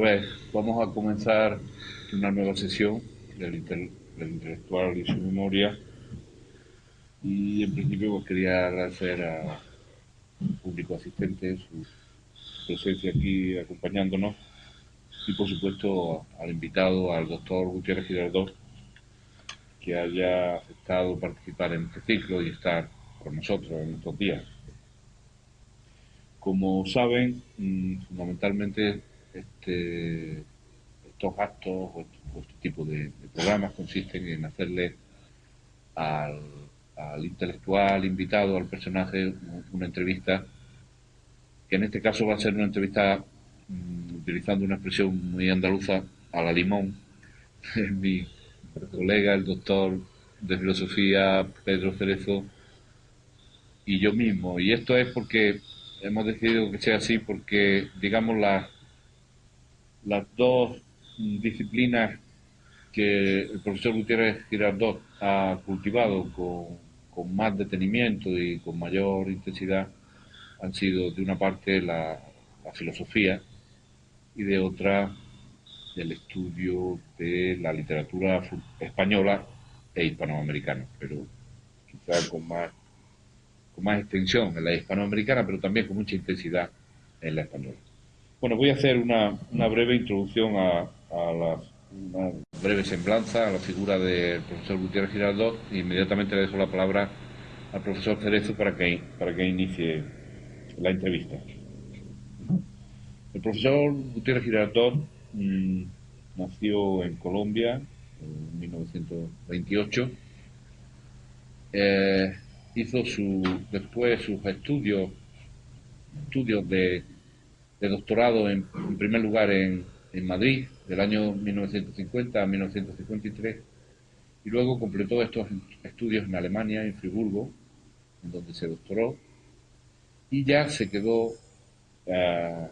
pues vamos a comenzar una nueva sesión del intelectual y su memoria. Y en principio pues, quería agradecer al público asistente su presencia aquí acompañándonos y por supuesto al invitado, al doctor Gutiérrez Girardot, que haya aceptado participar en este ciclo y estar con nosotros en estos días. Como saben, fundamentalmente estos actos o este tipo de programas consisten en hacerle al, al intelectual invitado, al personaje, una entrevista, que en este caso va a ser una entrevista utilizando una expresión muy andaluza, a la limón. Mi colega, el doctor de filosofía, Pedro Cerezo, y yo mismo. Y esto es porque hemos decidido que sea así porque, digamos, las dos disciplinas que el profesor Gutiérrez Girardot ha cultivado con más detenimiento y con mayor intensidad han sido, de una parte, la filosofía y de otra, el estudio de la literatura española e hispanoamericana, pero quizá con más extensión en la hispanoamericana, pero también con mucha intensidad en la española. Bueno, voy a hacer una breve introducción una breve semblanza a la figura del profesor Gutiérrez Girardot y inmediatamente le dejo la palabra al profesor Cerezo para que inicie la entrevista. El profesor Gutiérrez Girardot nació en Colombia en 1928. Eh, Hizo después sus estudios de doctorado en primer lugar en Madrid, del año 1950 a 1953, y luego completó estos estudios en Alemania, en Friburgo, en donde se doctoró, y ya se quedó a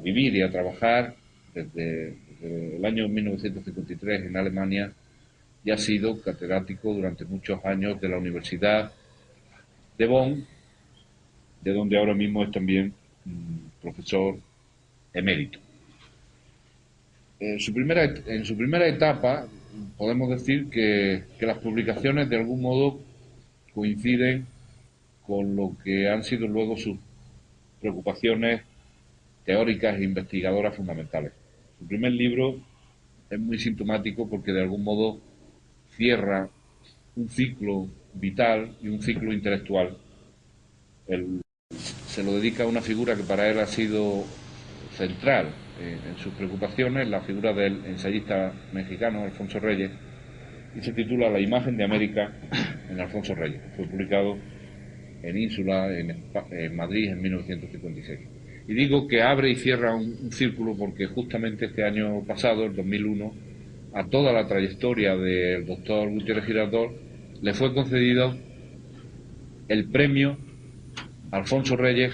vivir y a trabajar desde el año 1953 en Alemania, y ha sido catedrático durante muchos años de la Universidad de Bonn, de donde ahora mismo es también profesor emérito. En su primera etapa podemos decir que las publicaciones de algún modo coinciden con lo que han sido luego sus preocupaciones teóricas e investigadoras fundamentales. Su primer libro es muy sintomático porque de algún modo cierra un ciclo vital y un ciclo intelectual. Se lo dedica a una figura que para él ha sido central en sus preocupaciones, la figura del ensayista mexicano Alfonso Reyes, y se titula La imagen de América en Alfonso Reyes. Fue publicado en Ínsula, en Madrid, en 1956. Y digo que abre y cierra un círculo porque justamente este año pasado, el 2001, a toda la trayectoria del doctor Gutiérrez Girardot le fue concedido el premio Alfonso Reyes,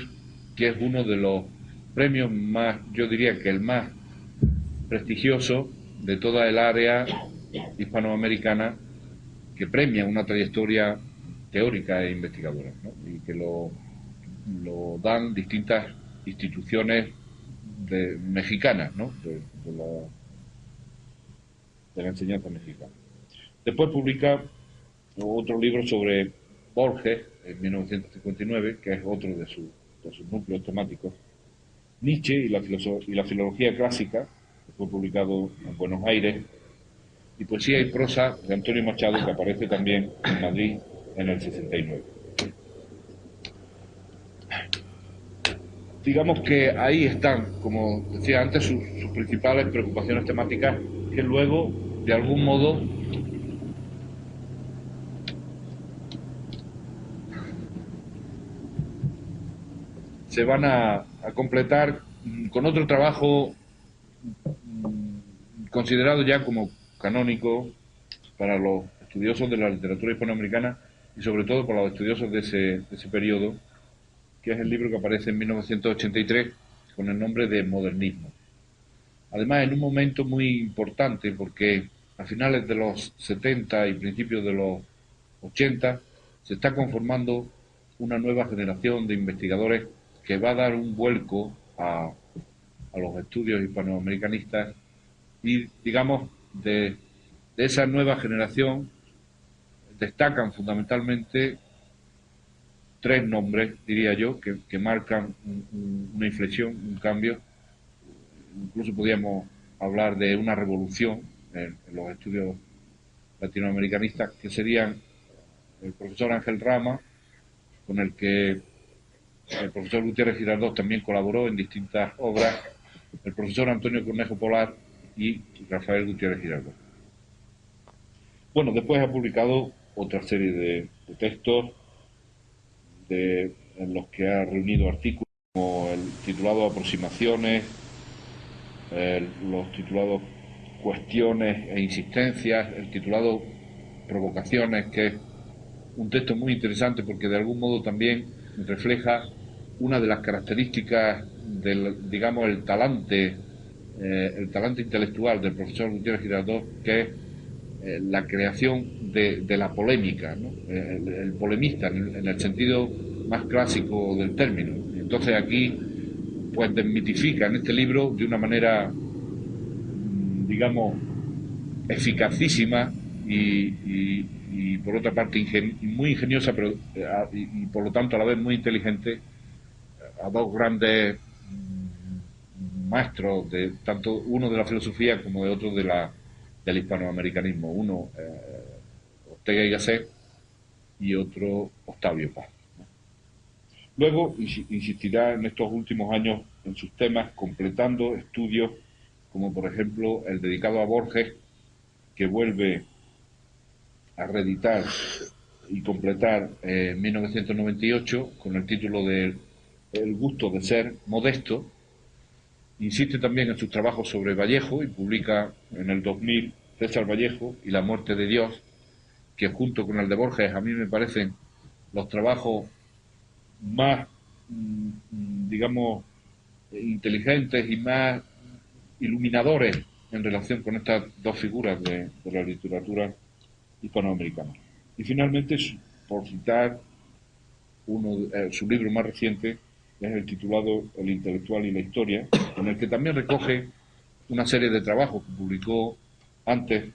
que es uno de los premios más, yo diría que el más prestigioso de toda el área hispanoamericana, que premia una trayectoria teórica e investigadora, ¿no? Y que lo dan distintas instituciones mexicanas, ¿no? De la enseñanza mexicana. Después publica otro libro sobre Borges, en 1959, que es otro de sus núcleos temáticos. Nietzsche y la filología clásica, que fue publicado en Buenos Aires, y poesía y prosa de Antonio Machado, que aparece también en Madrid en el 69. Digamos que ahí están, como decía antes, sus principales preocupaciones temáticas, que luego, de algún modo, se van a completar con otro trabajo considerado ya como canónico para los estudiosos de la literatura hispanoamericana y sobre todo para los estudiosos de ese periodo, que es el libro que aparece en 1983 con el nombre de Modernismo. Además, en un momento muy importante, porque a finales de los 70 y principios de los 80 se está conformando una nueva generación de investigadores que va a dar un vuelco a los estudios hispanoamericanistas y, digamos, de esa nueva generación destacan fundamentalmente tres nombres, diría yo, que marcan una inflexión, un cambio. Incluso podríamos hablar de una revolución en los estudios latinoamericanistas, que serían el profesor Ángel Rama, con el que el profesor Gutiérrez Girardot también colaboró en distintas obras, el profesor Antonio Cornejo Polar y Rafael Gutiérrez Girardot. Bueno, después ha publicado otra serie de textos en los que ha reunido artículos como el titulado Aproximaciones, los titulados Cuestiones e Insistencias, el titulado Provocaciones, que es un texto muy interesante porque de algún modo también refleja una de las características del, digamos, el talante intelectual del profesor Gutiérrez Girardot, que es la creación de la polémica, ¿no? El polemista en el sentido más clásico del término. Entonces aquí pues desmitifica en este libro de una manera, digamos, eficacísima y por otra parte muy ingeniosa, pero y por lo tanto a la vez muy inteligente, a dos grandes maestros, de tanto uno de la filosofía como de otro del hispanoamericanismo, uno Ortega y Gasset y otro Octavio Paz. Luego insistirá en estos últimos años en sus temas, completando estudios como por ejemplo el dedicado a Borges, que vuelve a reeditar y completar en 1998 con el título de El gusto de ser modesto. Insiste también en sus trabajos sobre Vallejo y publica en el 2000 César Vallejo y la muerte de Dios, que junto con el de Borges a mí me parecen los trabajos más, digamos, inteligentes y más iluminadores en relación con estas dos figuras de la literatura hispanoamericana. Y finalmente, por citar su libro más reciente, es el titulado El intelectual y la historia, en el que también recoge una serie de trabajos que publicó antes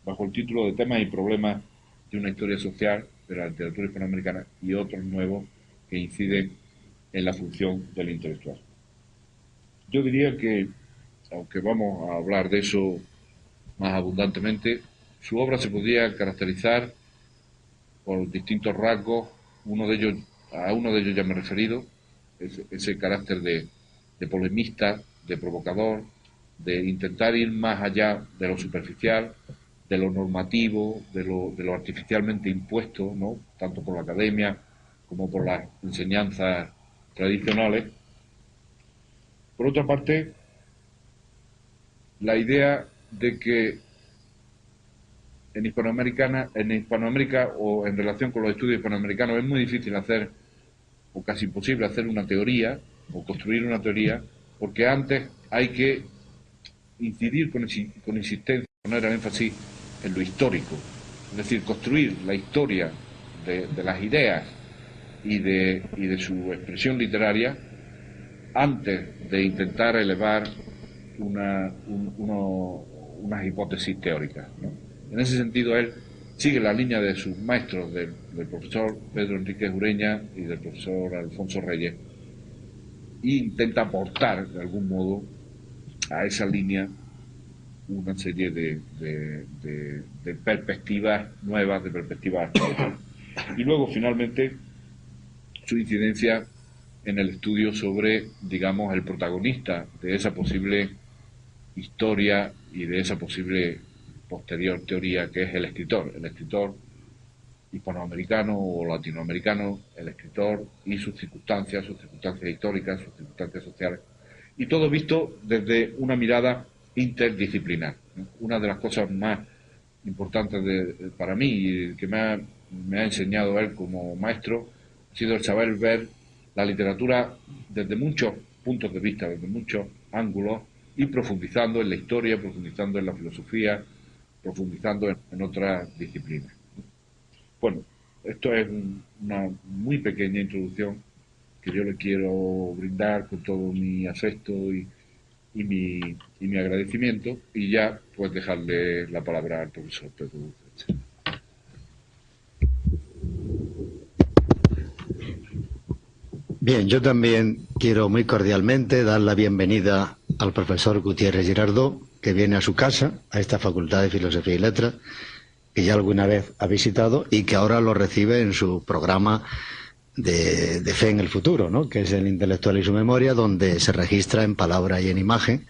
bajo el título de Temas y problemas de una historia social de la literatura hispanoamericana y otros nuevos que inciden en la función del intelectual. Yo diría que, aunque vamos a hablar de eso más abundantemente, su obra se podría caracterizar por distintos rasgos. A uno de ellos ya me he referido, ese carácter de polemista, de provocador, de intentar ir más allá de lo superficial, de lo normativo, de lo artificialmente impuesto, ¿no? Tanto por la academia como por las enseñanzas tradicionales. Por otra parte, la idea de que en Hispanoamérica o en relación con los estudios hispanoamericanos es muy difícil hacer, o casi imposible hacer una teoría, o construir una teoría, porque antes hay que incidir con insistencia, poner el énfasis en lo histórico, es decir, construir la historia de las ideas y de su expresión literaria antes de intentar elevar unas hipótesis teóricas, ¿no? En ese sentido, él sigue la línea de sus maestros, del profesor Pedro Enríquez Ureña y del profesor Alfonso Reyes, e intenta aportar, de algún modo, a esa línea una serie de perspectivas nuevas, de perspectivas actuales. Y luego, finalmente, su incidencia en el estudio sobre, digamos, el protagonista de esa posible historia y de esa posible posterior teoría, que es el escritor hispanoamericano o latinoamericano, el escritor y sus circunstancias históricas, sus circunstancias sociales, y todo visto desde una mirada interdisciplinar. Una de las cosas más importantes para mí y que me ha enseñado él como maestro ha sido el saber ver la literatura desde muchos puntos de vista, desde muchos ángulos, y profundizando en la historia, profundizando en la filosofía, profundizando en otras disciplinas. Bueno, esto es una muy pequeña introducción que yo le quiero brindar con todo mi afecto mi agradecimiento, y ya pues dejarle la palabra al profesor Pedro Dulce. Bien, yo también quiero muy cordialmente dar la bienvenida al profesor Gutiérrez Girardot, que viene a su casa, a esta Facultad de Filosofía y Letras, que ya alguna vez ha visitado y que ahora lo recibe en su programa de Fe en el Futuro, ¿no?, que es el intelectual y su memoria, donde se registra en palabra y en imagen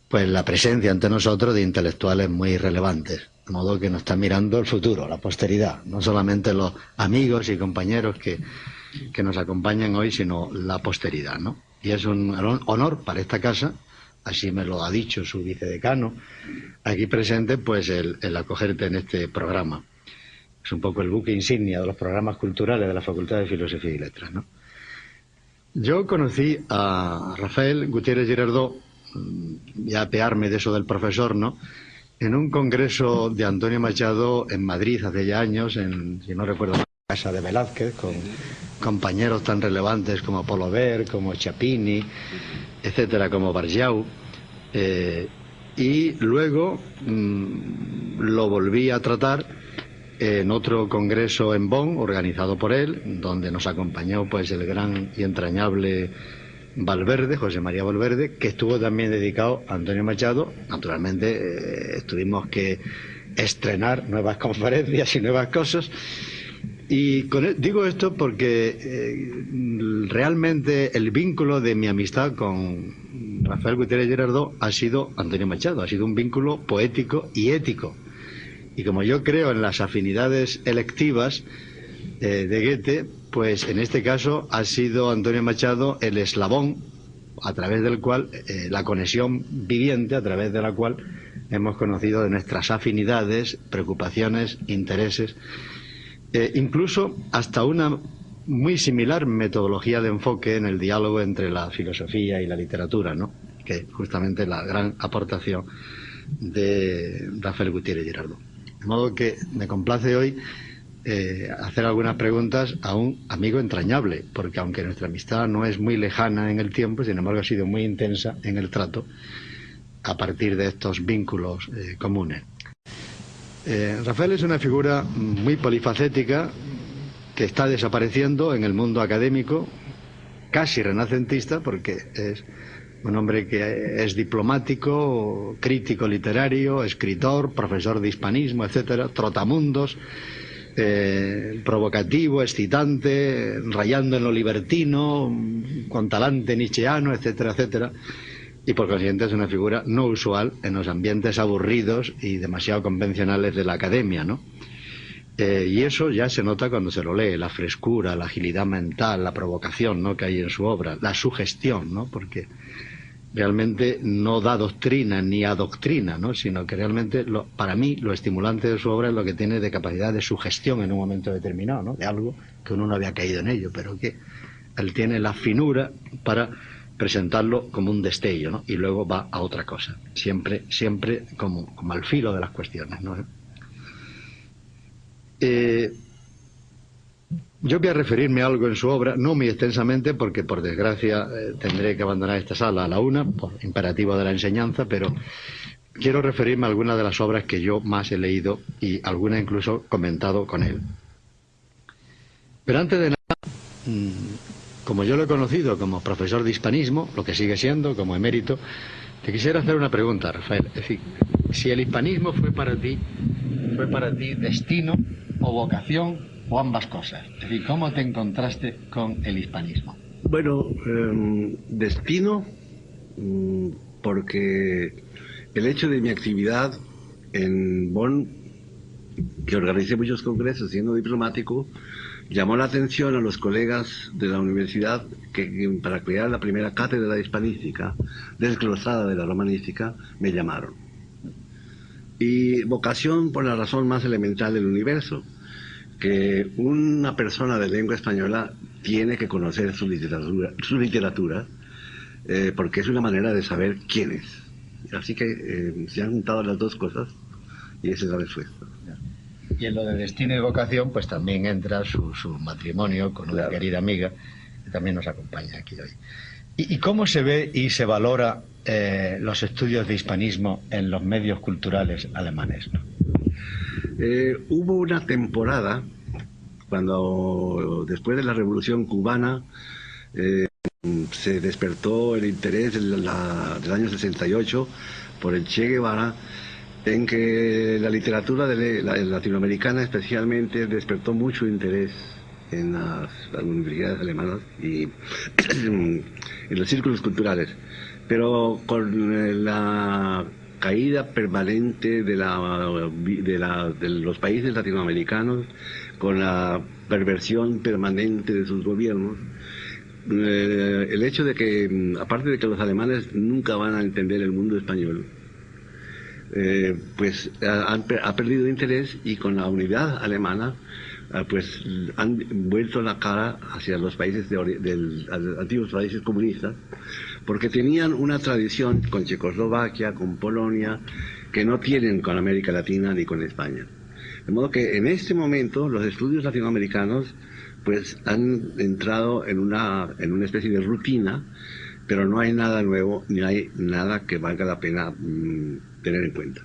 pues la presencia ante nosotros de intelectuales muy relevantes, de modo que nos está mirando el futuro, la posteridad, no solamente los amigos y compañeros que nos acompañan hoy, sino la posteridad, ¿no? Y es un honor para esta casa, así me lo ha dicho su vicedecano aquí presente, pues el acogerte en este programa. Es un poco el buque insignia de los programas culturales de la Facultad de Filosofía y Letras, ¿no? Yo conocí a Rafael Gutiérrez Girardot, ya apearme de eso del profesor, ¿no?, en un congreso de Antonio Machado en Madrid hace ya años, si no recuerdo mal, en la casa de Velázquez, con compañeros tan relevantes como Polo Ver, como Chapini, etcétera, como Barjau. Y luego lo volví a tratar en otro congreso en Bonn, organizado por él, donde nos acompañó pues el gran y entrañable Valverde, José María Valverde, que estuvo también dedicado a Antonio Machado. Naturalmente tuvimos que estrenar nuevas conferencias y nuevas cosas. Y digo esto porque realmente el vínculo de mi amistad con Rafael Gutiérrez Girardot ha sido Antonio Machado, ha sido un vínculo poético y ético. Y como yo creo en las afinidades electivas de Goethe, pues en este caso ha sido Antonio Machado el eslabón a través del cual, la conexión viviente a través de la cual hemos conocido de nuestras afinidades, preocupaciones, intereses, incluso hasta una muy similar metodología de enfoque en el diálogo entre la filosofía y la literatura, ¿no?, que es justamente la gran aportación de Rafael Gutiérrez Girardot. De modo que me complace hoy hacer algunas preguntas a un amigo entrañable, porque aunque nuestra amistad no es muy lejana en el tiempo, sin embargo ha sido muy intensa en el trato a partir de estos vínculos comunes. Rafael es una figura muy polifacética que está desapareciendo en el mundo académico, casi renacentista, porque es un hombre que es diplomático, crítico literario, escritor, profesor de hispanismo, etcétera, trotamundos, provocativo, excitante, rayando en lo libertino, con talante nietzscheano, etcétera, etcétera. Y por consiguiente es una figura no usual en los ambientes aburridos y demasiado convencionales de la academia, ¿no? Y eso ya se nota cuando se lo lee, la frescura, la agilidad mental, la provocación, ¿no?, que hay en su obra, la sugestión, ¿no?, porque realmente no da doctrina ni adoctrina, ¿no?, sino que realmente, para mí, lo estimulante de su obra es lo que tiene de capacidad de sugestión en un momento determinado, ¿no?, de algo que uno no había caído en ello, pero que él tiene la finura para presentarlo como un destello, ¿no?, y luego va a otra cosa, siempre como al filo de las cuestiones, ¿no? Yo voy a referirme a algo en su obra, no muy extensamente, porque por desgracia tendré que abandonar esta sala a la 1, por imperativo de la enseñanza, pero quiero referirme a algunas de las obras que yo más he leído y algunas incluso comentado con él. Pero antes de nada, como yo lo he conocido como profesor de hispanismo, lo que sigue siendo, como emérito, te quisiera hacer una pregunta, Rafael. Es decir, si el hispanismo fue para ti destino o vocación o ambas cosas. Es decir, ¿cómo te encontraste con el hispanismo? Bueno, destino, porque el hecho de mi actividad en Bonn, que organicé muchos congresos siendo diplomático, llamó la atención a los colegas de la universidad que para crear la primera cátedra hispanística, desglosada de la romanística, me llamaron. Y vocación por la razón más elemental del universo, que una persona de lengua española tiene que conocer su literatura, porque es una manera de saber quién es. Así que se han juntado las dos cosas y esa es la respuesta. Y en lo de destino y vocación, pues también entra su matrimonio con una querida amiga que también nos acompaña aquí hoy. ¿Y cómo se ve y se valora los estudios de hispanismo en los medios culturales alemanes, ¿no? Hubo una temporada cuando, después de la Revolución Cubana, se despertó el interés del año 68 por el Che Guevara, en que la literatura latinoamericana especialmente despertó mucho interés en las universidades alemanas y en los círculos culturales. Pero con la caída permanente de los países latinoamericanos, con la perversión permanente de sus gobiernos, el hecho de que, aparte de que los alemanes nunca van a entender el mundo español, pues ha perdido interés, y con la unidad alemana pues han vuelto la cara hacia los países antiguos países comunistas, porque tenían una tradición con Checoslovaquia, con Polonia, que no tienen con América Latina ni con España. De modo que en este momento los estudios latinoamericanos pues han entrado en una especie de rutina, pero no hay nada nuevo, ni hay nada que valga la pena tener en cuenta.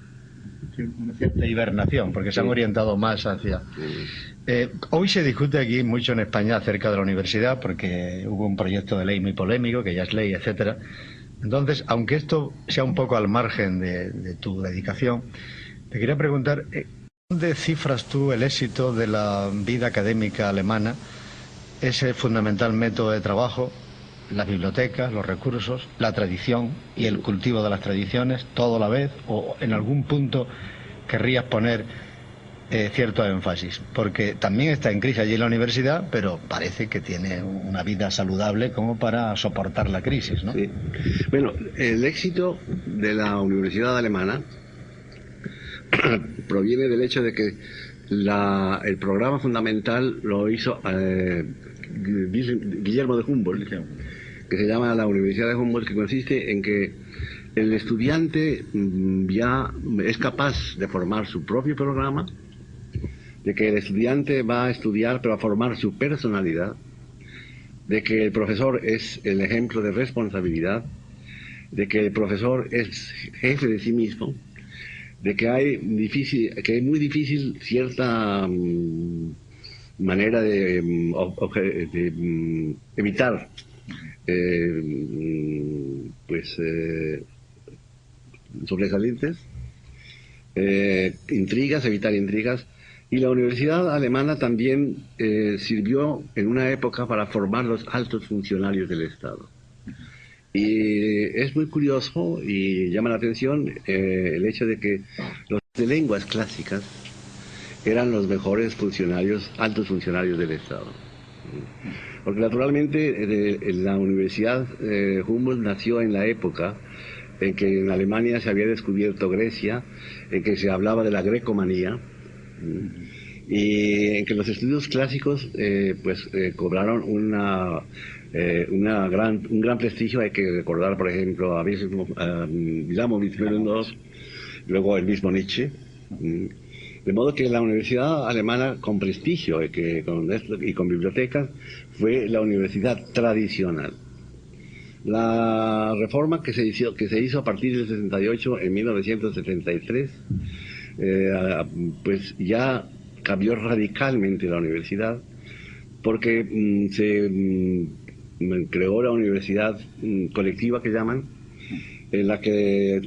Sí, una cierta hibernación, porque se han orientado más hacia... hoy se discute aquí mucho en España acerca de la universidad, porque hubo un proyecto de ley muy polémico, que ya es ley, etcétera. Entonces, aunque esto sea un poco al margen de tu dedicación, te quería preguntar, ¿dónde cifras tú el éxito de la vida académica alemana? Ese fundamental método de trabajo, las bibliotecas, los recursos, la tradición y el cultivo de las tradiciones, todo a la vez, o en algún punto querrías poner cierto énfasis, porque también está en crisis allí la universidad, pero parece que tiene una vida saludable como para soportar la crisis, ¿no? Sí. Bueno, el éxito de la universidad alemana proviene del hecho de que el programa fundamental lo hizo Guillermo de Humboldt, que se llama la Universidad de Humboldt, que consiste en que el estudiante ya es capaz de formar su propio programa, de que el estudiante va a estudiar pero a formar su personalidad, de que el profesor es el ejemplo de responsabilidad, de que el profesor es jefe de sí mismo, de que es muy difícil cierta manera de evitar sobresalientes, evitar intrigas. Y la universidad alemana también sirvió en una época para formar los altos funcionarios del Estado. Y es muy curioso y llama la atención el hecho de que los de lenguas clásicas eran los mejores funcionarios, altos funcionarios del Estado. Porque naturalmente la Universidad Humboldt nació en la época en que en Alemania se había descubierto Grecia, en que se hablaba de la grecomanía, y en que los estudios clásicos cobraron un gran prestigio. Hay que recordar, por ejemplo, a Milamowitz, luego el mismo Nietzsche. De modo que la universidad alemana, con prestigio y con bibliotecas, fue la universidad tradicional. La reforma que se hizo a partir del 68, en 1973, pues ya cambió radicalmente la universidad, porque se creó la universidad colectiva, que llaman, en la que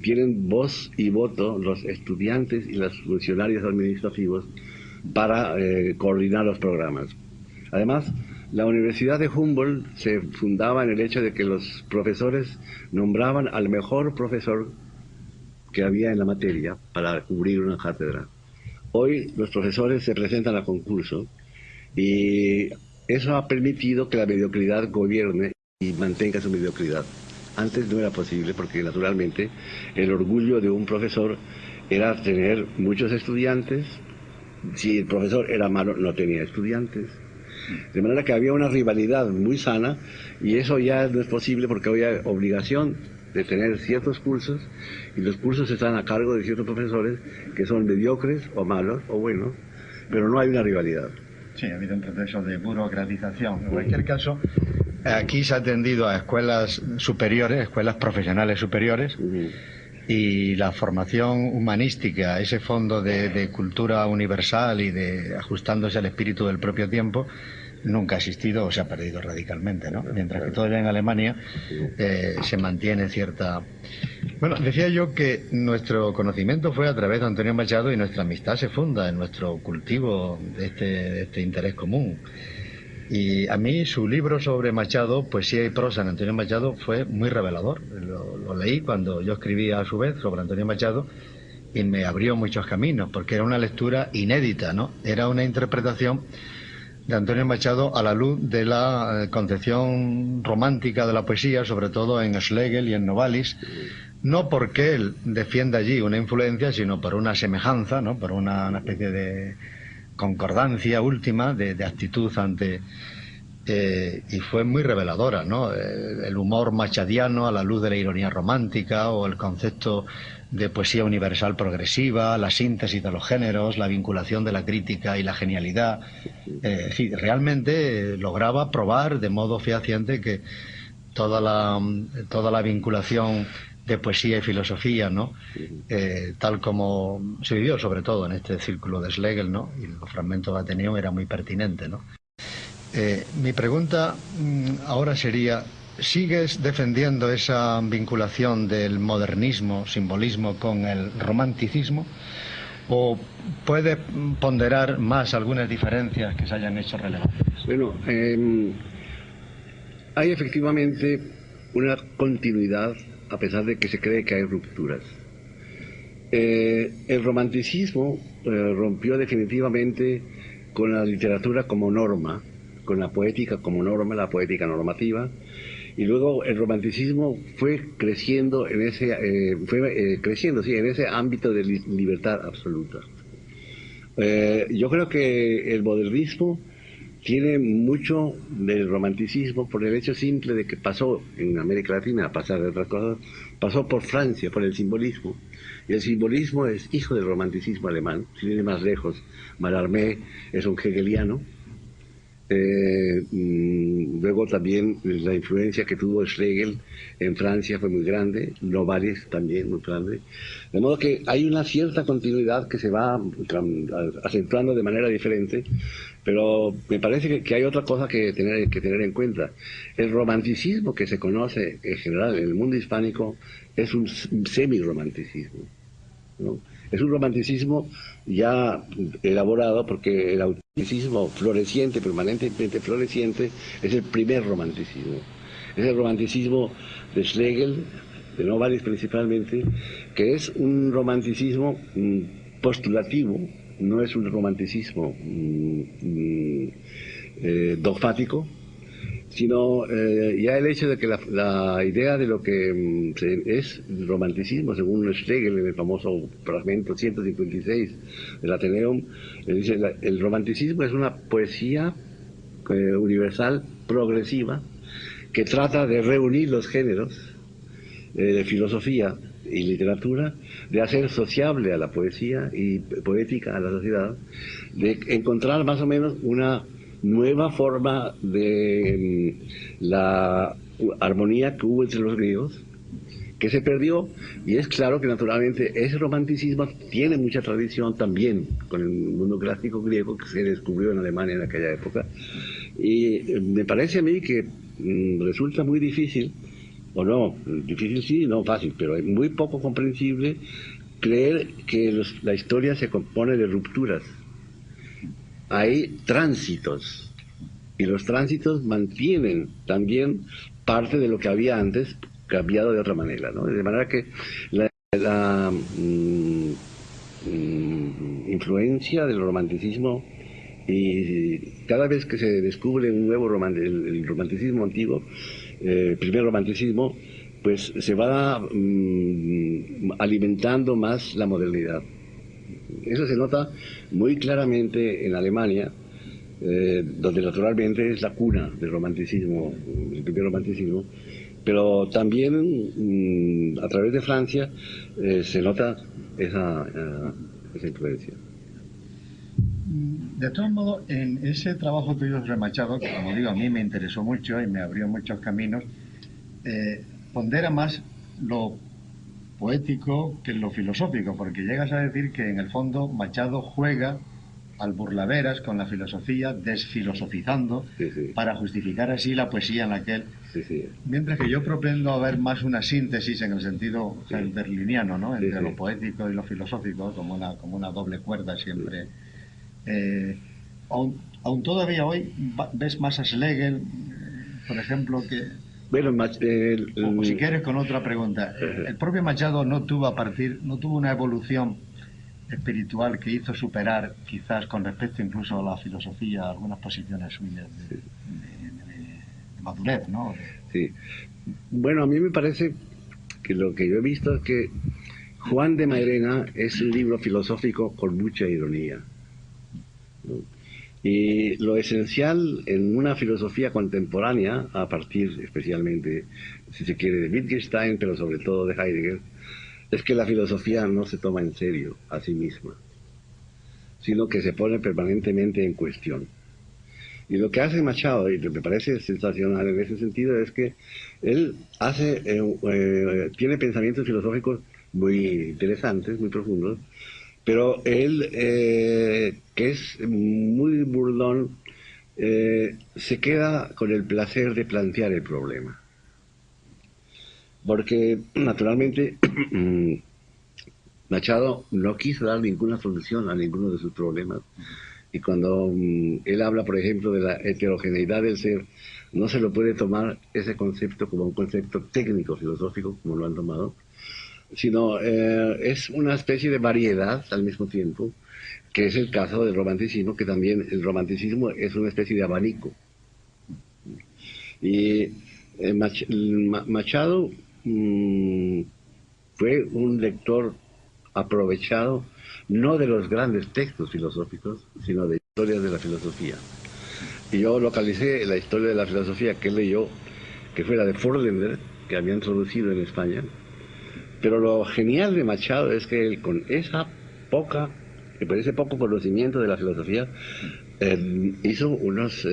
tienen voz y voto los estudiantes y los funcionarios administrativos para coordinar los programas. Además, la Universidad de Humboldt se fundaba en el hecho de que los profesores nombraban al mejor profesor que había en la materia para cubrir una cátedra. Hoy los profesores se presentan a concurso, y eso ha permitido que la mediocridad gobierne y mantenga su mediocridad. Antes no era posible, porque naturalmente el orgullo de un profesor era tener muchos estudiantes. Si el profesor era malo, no tenía estudiantes. De manera que había una rivalidad muy sana, y eso ya no es posible, porque hoy hay obligación de tener ciertos cursos, y los cursos están a cargo de ciertos profesores que son mediocres o malos o buenos, pero no hay una rivalidad. Sí, ha habido un proceso de burocratización. En cualquier caso, aquí se ha atendido a escuelas superiores, escuelas profesionales superiores, y la formación humanística, ese fondo de cultura universal y de ajustándose al espíritu del propio tiempo, nunca ha existido o se ha perdido radicalmente, ¿no? Mientras que todavía en Alemania se mantiene cierta... Bueno, decía yo que nuestro conocimiento fue a través de Antonio Machado y nuestra amistad se funda en nuestro cultivo de este interés común. Y a mí su libro sobre Machado, Poesía y prosa en Antonio Machado, fue muy revelador. Lo leí cuando yo escribía a su vez sobre Antonio Machado y me abrió muchos caminos, porque era una lectura inédita, ¿no? Era una interpretación de Antonio Machado a la luz de la concepción romántica de la poesía, sobre todo en Schlegel y en Novalis, no porque él defienda allí una influencia, sino por una semejanza, ¿no? Por una especie de concordancia última de actitud ante... y fue muy reveladora, ¿no? El humor machadiano a la luz de la ironía romántica, o el concepto de poesía universal progresiva, la síntesis de los géneros, la vinculación de la crítica y la genialidad. Sí, realmente lograba probar de modo fehaciente que toda la vinculación de poesía y filosofía, ¿no? Tal como se vivió sobre todo en este círculo de Schlegel, ¿no? Y los fragmentos de Ateneo era muy pertinente, ¿no? Mi pregunta ahora sería: ¿sigues defendiendo esa vinculación del modernismo, simbolismo, con el romanticismo? ¿O puedes ponderar más algunas diferencias que se hayan hecho relevantes? Bueno, hay efectivamente una continuidad, a pesar de que se cree que hay rupturas. El romanticismo rompió definitivamente con la literatura como norma, con la poética como norma, la poética normativa, y luego el romanticismo fue creciendo en ese en ese ámbito de libertad absoluta. Yo creo que el modernismo tiene mucho del romanticismo por el hecho simple de que pasó en América Latina, a pasar de otras cosas, pasó por Francia, por el simbolismo. Y el simbolismo es hijo del romanticismo alemán. Si viene más lejos, Mallarmé es un hegeliano. Luego también la influencia que tuvo Schlegel en Francia fue muy grande, Novalis también muy grande, de modo que hay una cierta continuidad que se va acentuando de manera diferente, pero me parece que hay otra cosa que tener en cuenta. El romanticismo que se conoce en general en el mundo hispánico es un semi-romanticismo, ¿no? Es un romanticismo ya elaborado, porque el autenticismo floreciente, permanentemente floreciente, es el primer romanticismo. Es el romanticismo de Schlegel, de Novalis principalmente, que es un romanticismo postulativo, no es un romanticismo dogmático, sino ya el hecho de que la idea de lo que es el romanticismo, según Schlegel en el famoso fragmento 156 del Ateneum, dice: el romanticismo es una poesía universal progresiva que trata de reunir los géneros de filosofía y literatura, de hacer sociable a la poesía y poética a la sociedad, de encontrar más o menos una nueva forma de la armonía que hubo entre los griegos, que se perdió. Y es claro que naturalmente ese romanticismo tiene mucha tradición también con el mundo clásico griego, que se descubrió en Alemania en aquella época. Y me parece a mí que resulta muy difícil, o no, difícil sí, no fácil, pero es muy poco comprensible creer que la historia se compone de rupturas. Hay tránsitos, y los tránsitos mantienen también parte de lo que había antes, cambiado de otra manera, ¿no? De manera que la influencia del romanticismo, y cada vez que se descubre un nuevo el romanticismo antiguo, el primer romanticismo, pues se va alimentando más la modernidad. Eso se nota muy claramente en Alemania, donde naturalmente es la cuna del romanticismo, el primer romanticismo, pero también a través de Francia se nota esa influencia. De todos modos, en ese trabajo tuyo sobre Machado, que como digo, a mí me interesó mucho y me abrió muchos caminos, pondera más lo poético que lo filosófico, porque llegas a decir que en el fondo Machado juega al burlaveras con la filosofía, desfilosofizando, Sí, sí. para justificar así la poesía en la que él... Sí, sí. Mientras que yo propendo a ver más una síntesis en el sentido, o sea, el berliniano, ¿no? Entre Sí, sí. lo poético y lo filosófico, como una doble cuerda siempre. Aún todavía hoy ves más a Schlegel, por ejemplo, que... Bueno, O si quieres con otra pregunta. El propio Machado no tuvo una evolución espiritual que hizo superar, quizás con respecto incluso a la filosofía, algunas posiciones suyas de madurez, ¿no? Sí. Bueno, a mí me parece que lo que yo he visto es que Juan de Mairena es un libro filosófico con mucha ironía, ¿no? Y lo esencial en una filosofía contemporánea, a partir especialmente, si se quiere, de Wittgenstein, pero sobre todo de Heidegger, es que la filosofía no se toma en serio a sí misma, sino que se pone permanentemente en cuestión. Y lo que hace Machado, y me parece sensacional en ese sentido, es que él tiene pensamientos filosóficos muy interesantes, muy profundos, pero él, que es muy burlón, se queda con el placer de plantear el problema. Porque, naturalmente, Machado no quiso dar ninguna solución a ninguno de sus problemas. Y cuando él habla, por ejemplo, de la heterogeneidad del ser, no se lo puede tomar ese concepto como un concepto técnico, filosófico, como lo han tomado, sino es una especie de variedad al mismo tiempo, que es el caso del romanticismo, que también el romanticismo es una especie de abanico. Y Machado fue un lector aprovechado no de los grandes textos filosóficos, sino de historias de la filosofía. Y yo localicé la historia de la filosofía que él leyó, que fue la de Forländer, que habían traducido en España. Pero lo genial de Machado es que él, con ese poco conocimiento de la filosofía, hizo unas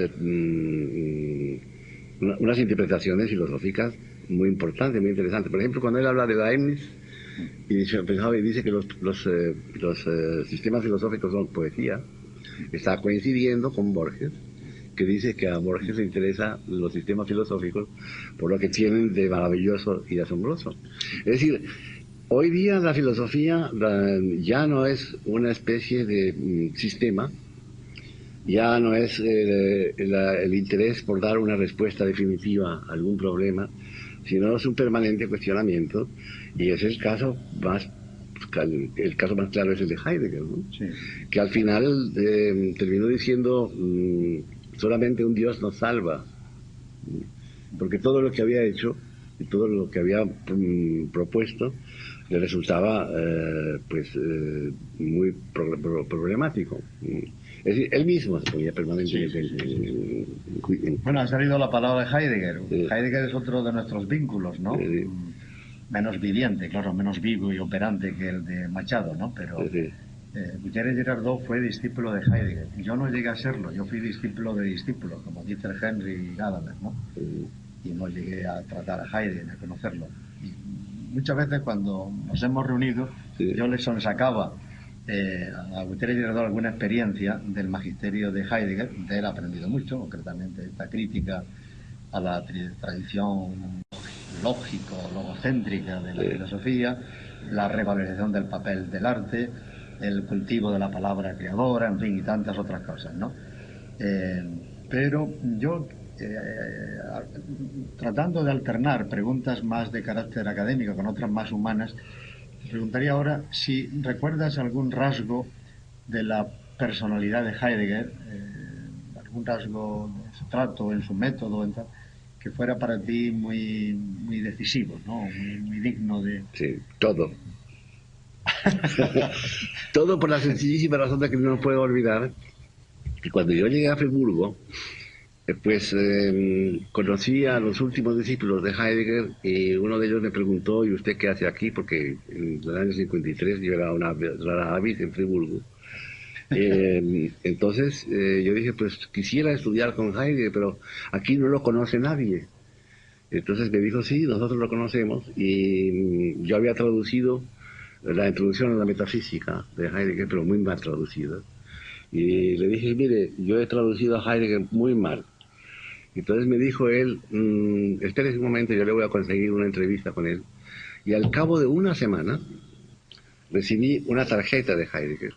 interpretaciones filosóficas muy importantes, muy interesantes. Por ejemplo, cuando él habla de Leibniz, y dice que los sistemas filosóficos son poesía, está coincidiendo con Borges, que dice que a Borges le interesan los sistemas filosóficos por lo que tienen de maravilloso y de asombroso. Es decir, hoy día la filosofía ya no es una especie de sistema, ya no es el interés por dar una respuesta definitiva a algún problema, sino es un permanente cuestionamiento, y es el caso más claro es el de Heidegger, ¿no? Sí. Que al final terminó diciendo solamente un Dios nos salva, porque todo lo que había hecho y todo lo que había propuesto le resultaba muy problemático. Es decir, él mismo se ponía permanentemente Bueno, ha salido la palabra de Heidegger. Sí. Heidegger es otro de nuestros vínculos, ¿no? Sí. Menos viviente, claro, menos vivo y operante que el de Machado, ¿no? Pero Sí. Gutiérrez Girardot fue discípulo de Heidegger. Yo no llegué a serlo, yo fui discípulo de discípulos, como dice el Henry Gadamer, ¿no? Y no llegué a tratar a Heidegger, a conocerlo. Y muchas veces cuando nos hemos reunido, Sí. yo le sonsacaba a Gutiérrez Girardot alguna experiencia del magisterio de Heidegger. De él he aprendido mucho, concretamente esta crítica a la tradición logocéntrica de la filosofía, la revalorización del papel del arte, el cultivo de la palabra creadora, en fin, y tantas otras cosas, ¿no? Pero yo, tratando de alternar preguntas más de carácter académico con otras más humanas, te preguntaría ahora si recuerdas algún rasgo de la personalidad de Heidegger, algún rasgo de su trato, en su método, que fuera para ti muy, muy decisivo, ¿no? Muy digno de... Sí, todo. Todo por la sencillísima razón de que no puedo olvidar que cuando yo llegué a Friburgo, conocí a los últimos discípulos de Heidegger, y uno de ellos me preguntó: ¿y usted qué hace aquí? Porque en el año 53 yo era una rara avis en Friburgo. Entonces yo dije, pues quisiera estudiar con Heidegger, pero aquí no lo conoce nadie. Entonces me dijo, sí, nosotros lo conocemos, y yo había traducido la introducción a la metafísica de Heidegger, pero muy mal traducida. Y le dije, mire, yo he traducido a Heidegger muy mal. Entonces me dijo él, espérese un momento, yo le voy a conseguir una entrevista con él. Y al cabo de una semana recibí una tarjeta de Heidegger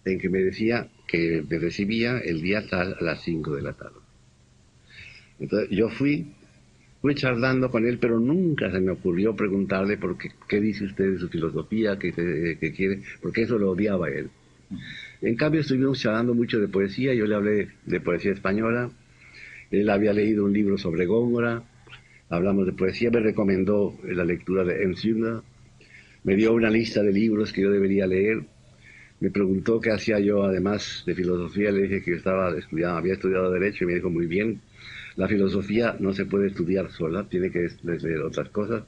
en que me decía que me recibía el día tal a las 5 de la tarde. Entonces yo fui charlando con él, pero nunca se me ocurrió preguntarle qué dice usted de su filosofía, qué quiere, porque eso lo odiaba él. En cambio estuvimos charlando mucho de poesía, yo le hablé de poesía española, él había leído un libro sobre Góngora, hablamos de poesía, me recomendó la lectura de Ernst, me dio una lista de libros que yo debería leer, me preguntó qué hacía yo además de filosofía, le dije que había estudiado Derecho, y me dijo, muy bien, la filosofía no se puede estudiar sola, tiene que leer otras cosas.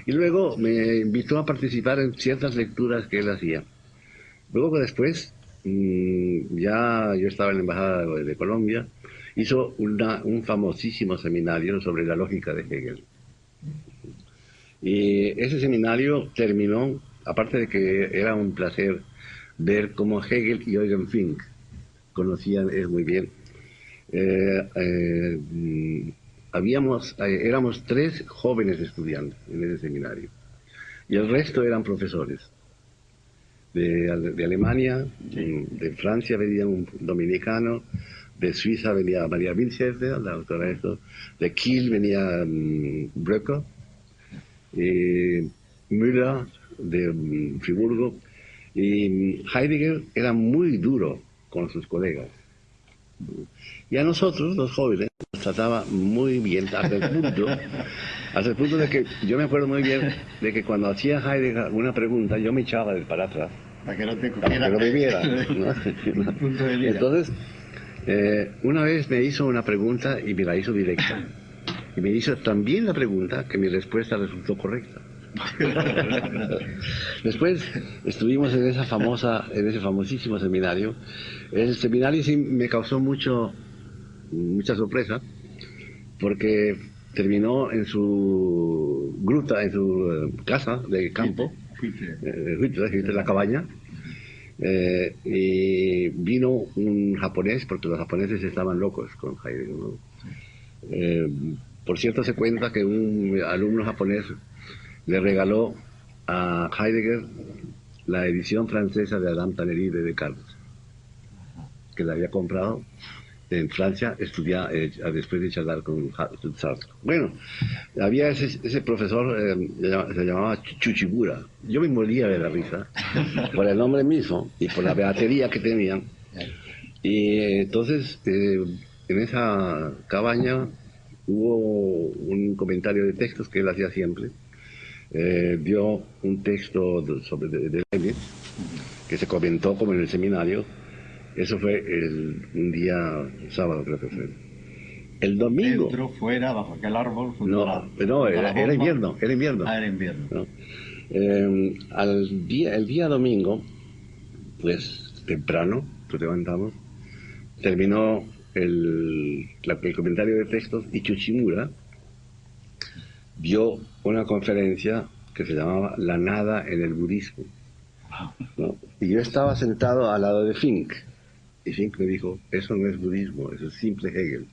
Y luego me invitó a participar en ciertas lecturas que él hacía. Luego después, ya yo estaba en la Embajada de Colombia, hizo un famosísimo seminario sobre la lógica de Hegel. Y ese seminario terminó, aparte de que era un placer ver cómo Hegel y Eugen Fink conocían muy bien. Éramos 3 jóvenes estudiantes en ese seminario, y el resto eran profesores. De Alemania, de Francia venía un dominicano, de Suiza venía María Winchester, la autora de esto, de Kiel venía Bröcker, Müller de Friburgo, y Heidegger era muy duro con sus colegas. Y a nosotros, los jóvenes, nos trataba muy bien, hasta el punto de que yo me acuerdo muy bien de que cuando hacía Heidegger una pregunta, yo me echaba para atrás. Para que no te viera. ¿No? Entonces, una vez me hizo una pregunta y me la hizo directa. Y me hizo también la pregunta que mi respuesta resultó correcta. Después estuvimos en ese famosísimo seminario. El seminario sí me causó mucha sorpresa, porque terminó en su gruta, en su casa de campo, la cabaña, y vino un japonés, porque los japoneses estaban locos con Heidegger, ¿no? Por cierto, se cuenta que un alumno japonés le regaló a Heidegger la edición francesa de Adam Tannery de Descartes, que la había comprado en Francia, después de charlar con Sartre. Bueno, había ese profesor, se llamaba Chuchibura. Yo me moría de la risa por el nombre mismo y por la beatería que tenían. Y entonces, en esa cabaña hubo un comentario de textos que él hacía siempre. Dio un texto de Leibniz que se comentó como en el seminario. Eso fue un día sábado, creo que fue. El domingo. Dentro, fuera, bajo aquel árbol. Era invierno. Ah, era invierno. ¿No? El día domingo, pues temprano, nos levantamos, terminó el comentario de textos, y Chuchimura dio una conferencia que se llamaba La nada en el budismo, ¿no? Y yo estaba sentado al lado de Fink, y Fink me dijo, eso no es budismo, eso es simple Hegel.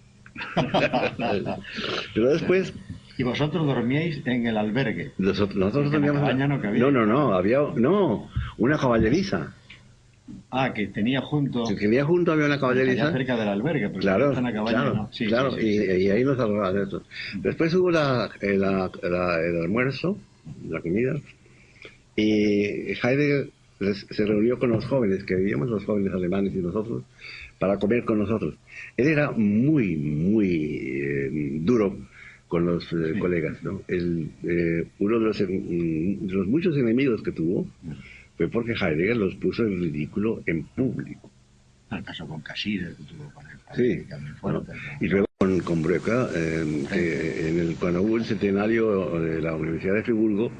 Pero después... ¿Y vosotros dormíais en el albergue? Nosotros dormíamos... No, había una caballeriza. Ah, que tenía junto... había una caballeriza. Cerca del albergue, pero claro, una cabaña, claro, ¿no? Sí, claro, sí. Y ahí nos hablaban de eso. Después hubo el almuerzo, la comida, y Heidegger se reunió con los jóvenes, que vivíamos los jóvenes alemanes y nosotros, para comer con nosotros. Él era muy, muy duro con los colegas, ¿no? Uno de los muchos enemigos que tuvo fue porque Heidegger los puso en ridículo en público. El caso con Cassirer, que tuvo con él. Sí, Fuerte, ¿no? Y luego con Bröcker, cuando hubo el centenario de la Universidad de Friburgo,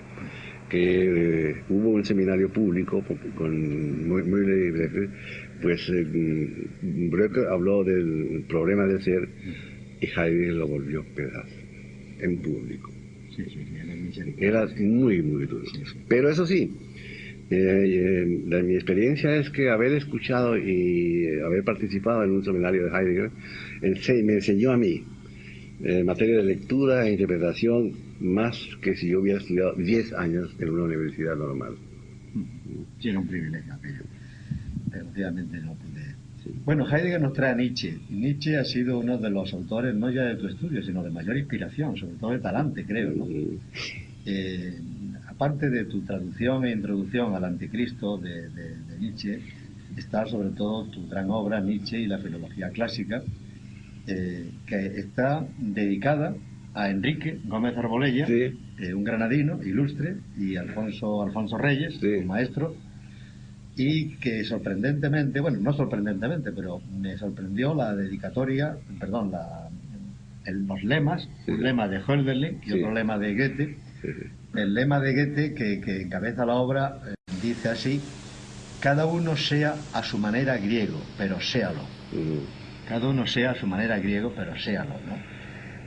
que hubo un seminario público muy breve, pues Breuer habló del problema del ser y Heidegger lo volvió pedazo en público. Sí, Era muy duro. Pero eso sí, mi experiencia es que haber escuchado y haber participado en un seminario de Heidegger me enseñó a mí materia de lectura e interpretación más que si yo hubiera estudiado 10 años en una universidad normal. Sí, era un privilegio aquello. Desgraciadamente no pude. Sí. Bueno, Heidegger nos trae a Nietzsche. Y Nietzsche ha sido uno de los autores, no ya de tu estudio, sino de mayor inspiración, sobre todo de talante, creo, ¿no? Aparte de tu traducción e introducción al Anticristo de Nietzsche, está sobre todo tu gran obra, Nietzsche y la filología clásica, que está dedicada a Enrique Gómez Arbolella, sí, un granadino ilustre, y Alfonso Reyes, sí, un maestro, y que sorprendentemente, bueno, no sorprendentemente, pero me sorprendió la dedicatoria, perdón, los lemas, sí, un lema de Hölderlin y sí, otro lema de Goethe. Sí. El lema de Goethe que encabeza la obra dice así: cada uno sea a su manera griego, pero séalo. Cada uno sea a su manera griego, pero séalo, ¿no?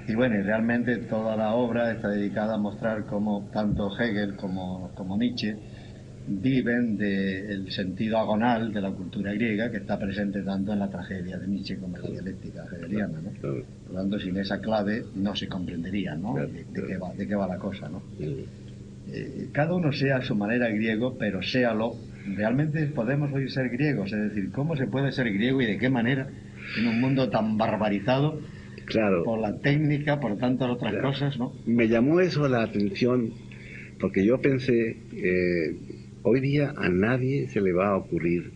Y bueno, y realmente toda la obra está dedicada a mostrar cómo tanto Hegel como Nietzsche viven del sentido agonal de la cultura griega, que está presente tanto en la tragedia de Nietzsche como en la dialéctica hegeliana, ¿no? Por lo tanto, sin esa clave no se comprendería, ¿no? De qué va la cosa, ¿no? Cada uno sea a su manera griego, pero séalo. ¿Realmente podemos hoy ser griegos? Es decir, ¿cómo se puede ser griego y de qué manera en un mundo tan barbarizado, claro, por la técnica, por tantas otras claro, cosas, ¿no? Me llamó eso la atención porque yo pensé, hoy día a nadie se le va a ocurrir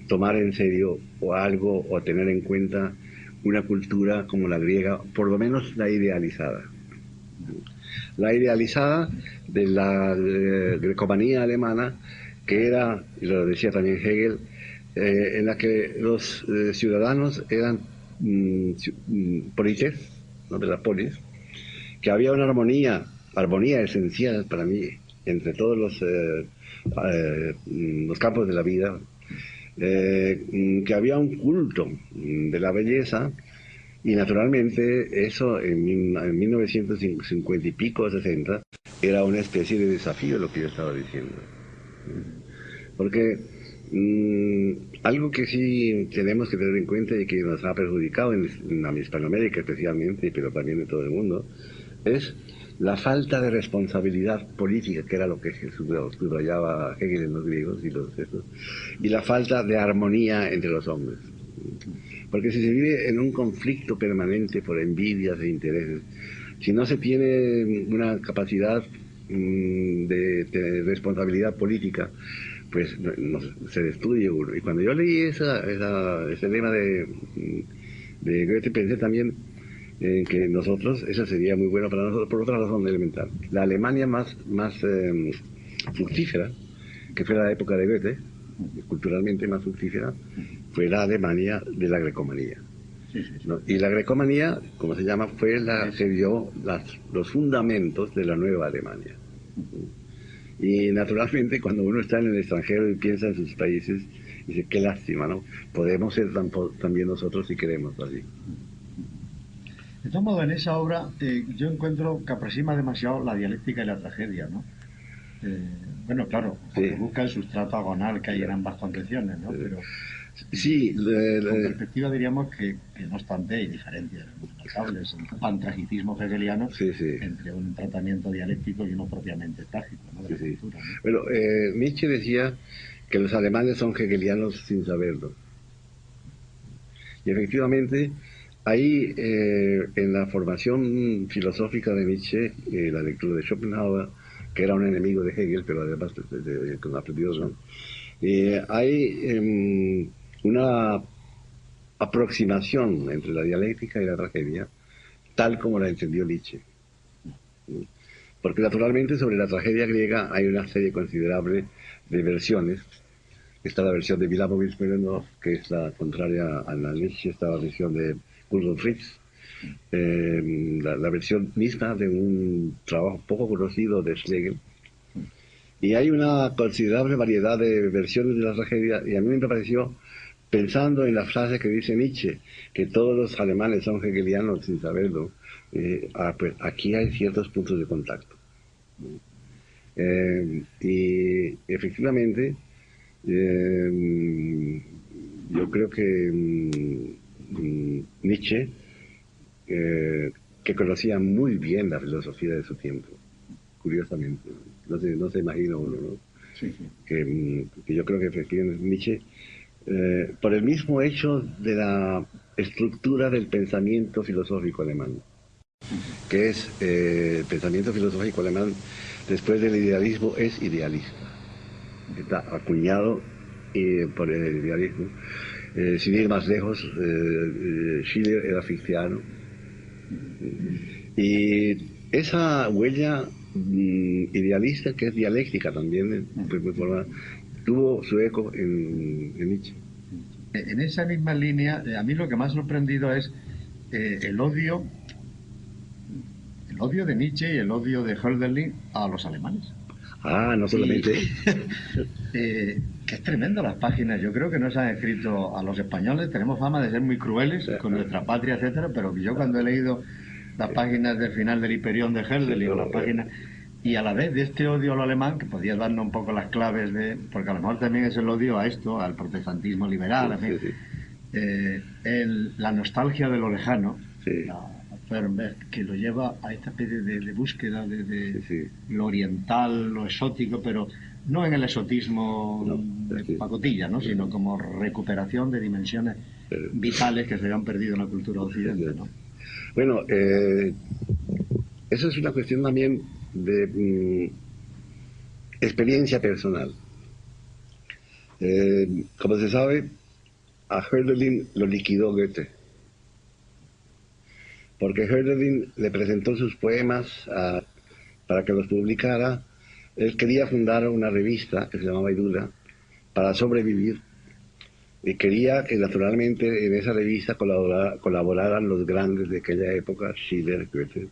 tomar en serio o algo o tener en cuenta una cultura como la griega, por lo menos la idealizada. La idealizada de la grecomanía alemana, que era, y lo decía también Hegel, en la que los ciudadanos eran polites, ¿no? De la polis, que había una armonía esencial para mí entre todos los campos de la vida, que había un culto de la belleza, y naturalmente eso en 1950 y pico, 60, era una especie de desafío lo que yo estaba diciendo. Porque algo que sí tenemos que tener en cuenta y que nos ha perjudicado en la Hispanoamérica especialmente, pero también en todo el mundo, es la falta de responsabilidad política, que era lo que subrayaba Hegel en los griegos y la falta de armonía entre los hombres. Porque si se vive en un conflicto permanente por envidias e intereses, si no se tiene una capacidad de responsabilidad política, pues se destruye uno. Y cuando yo leí ese lema de Goethe, pensé también en que nosotros, eso sería muy bueno para nosotros por otra razón elemental. La Alemania más fructífera, que fue la época de Goethe, culturalmente más fructífera, fue la Alemania de la grecomanía. ¿No? Y la grecomanía, como se llama, fue la que dio los fundamentos de la nueva Alemania. Y naturalmente cuando uno está en el extranjero y piensa en sus países, dice, qué lástima, ¿no? Podemos ser también nosotros si queremos así. De todo modo, en esa obra yo encuentro que aproxima demasiado la dialéctica y la tragedia, ¿no? Bueno, claro, porque sí, busca el sustrato agonal que hay en ambas concepciones, ¿no? Pero sí, con perspectiva diríamos que no obstante hay diferencias notables, un pantragicismo hegeliano, sí, entre un tratamiento dialéctico y uno propiamente trágico, ¿no? De la cultura, ¿no? Bueno, Nietzsche decía que los alemanes son hegelianos sin saberlo. Y efectivamente, ahí en la formación filosófica de Nietzsche, la lectura de Schopenhauer, que era un enemigo de Hegel, pero además con aprendidos, ¿no? Hay una aproximación entre la dialéctica y la tragedia, tal como la entendió Nietzsche. Porque naturalmente sobre la tragedia griega hay una serie considerable de versiones. Está la versión de Milamowitz-Melanov, que es la contraria a la Nietzsche, está la versión de Gurdon Fritz, la versión misma de un trabajo poco conocido de Schlegel, Y hay una considerable variedad de versiones de la tragedia, y a mí me pareció, pensando en la frase que dice Nietzsche, que todos los alemanes son hegelianos sin saberlo, pues aquí hay ciertos puntos de contacto. Y efectivamente, yo creo que Nietzsche, que conocía muy bien la filosofía de su tiempo, curiosamente, no se imagina uno, ¿no? Sí, sí. Que yo creo que efectivamente Nietzsche, por el mismo hecho de la estructura del pensamiento filosófico alemán, que es el pensamiento filosófico alemán, después del idealismo, es idealista. Está acuñado por el idealismo. Sin ir más lejos, Schiller era fictiano. Y esa huella idealista, que es dialéctica también, tuvo su eco en Nietzsche. En esa misma línea, a mí lo que más ha sorprendido es el odio de Nietzsche y el odio de Hölderlin a los alemanes. No solamente. Que es tremendo las páginas. Yo creo que no se han escrito a los españoles. Tenemos fama de ser muy crueles con nuestra patria, etcétera. Pero yo cuando he leído las páginas del final del Hiperión de Hölderlin o las páginas, y a la vez de este odio a lo alemán, que podía darnos un poco las claves de, porque a lo mejor también es el odio a esto, al protestantismo liberal, en fin, la nostalgia de lo lejano, que lo lleva a esta especie de búsqueda de lo oriental, lo exótico, pero no en el exotismo de pacotilla, ¿no? Sino como recuperación de dimensiones vitales que se habían perdido en la cultura occidental, ¿no? Bueno, eso es una cuestión también de experiencia personal. Como se sabe, a Hölderlin lo liquidó Goethe, porque Hölderlin le presentó sus poemas para que los publicara. Él quería fundar una revista que se llamaba Idula para sobrevivir, y quería que naturalmente en esa revista colaboraran los grandes de aquella época, Schiller, Goethe.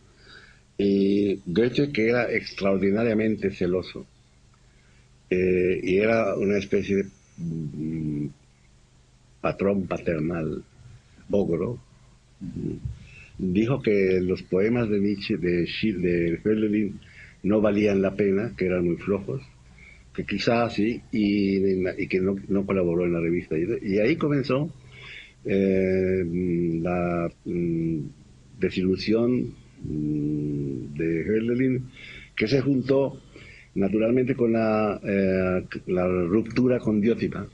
Y Goethe, que era extraordinariamente celoso, y era una especie de patrón paternal, ogro, dijo que los poemas de Nietzsche, de Hölderlin, no valían la pena, que eran muy flojos, que quizás sí, y que no colaboró en la revista. Y ahí comenzó la desilusión de Hölderlin, que se juntó naturalmente con la ruptura con Diotima,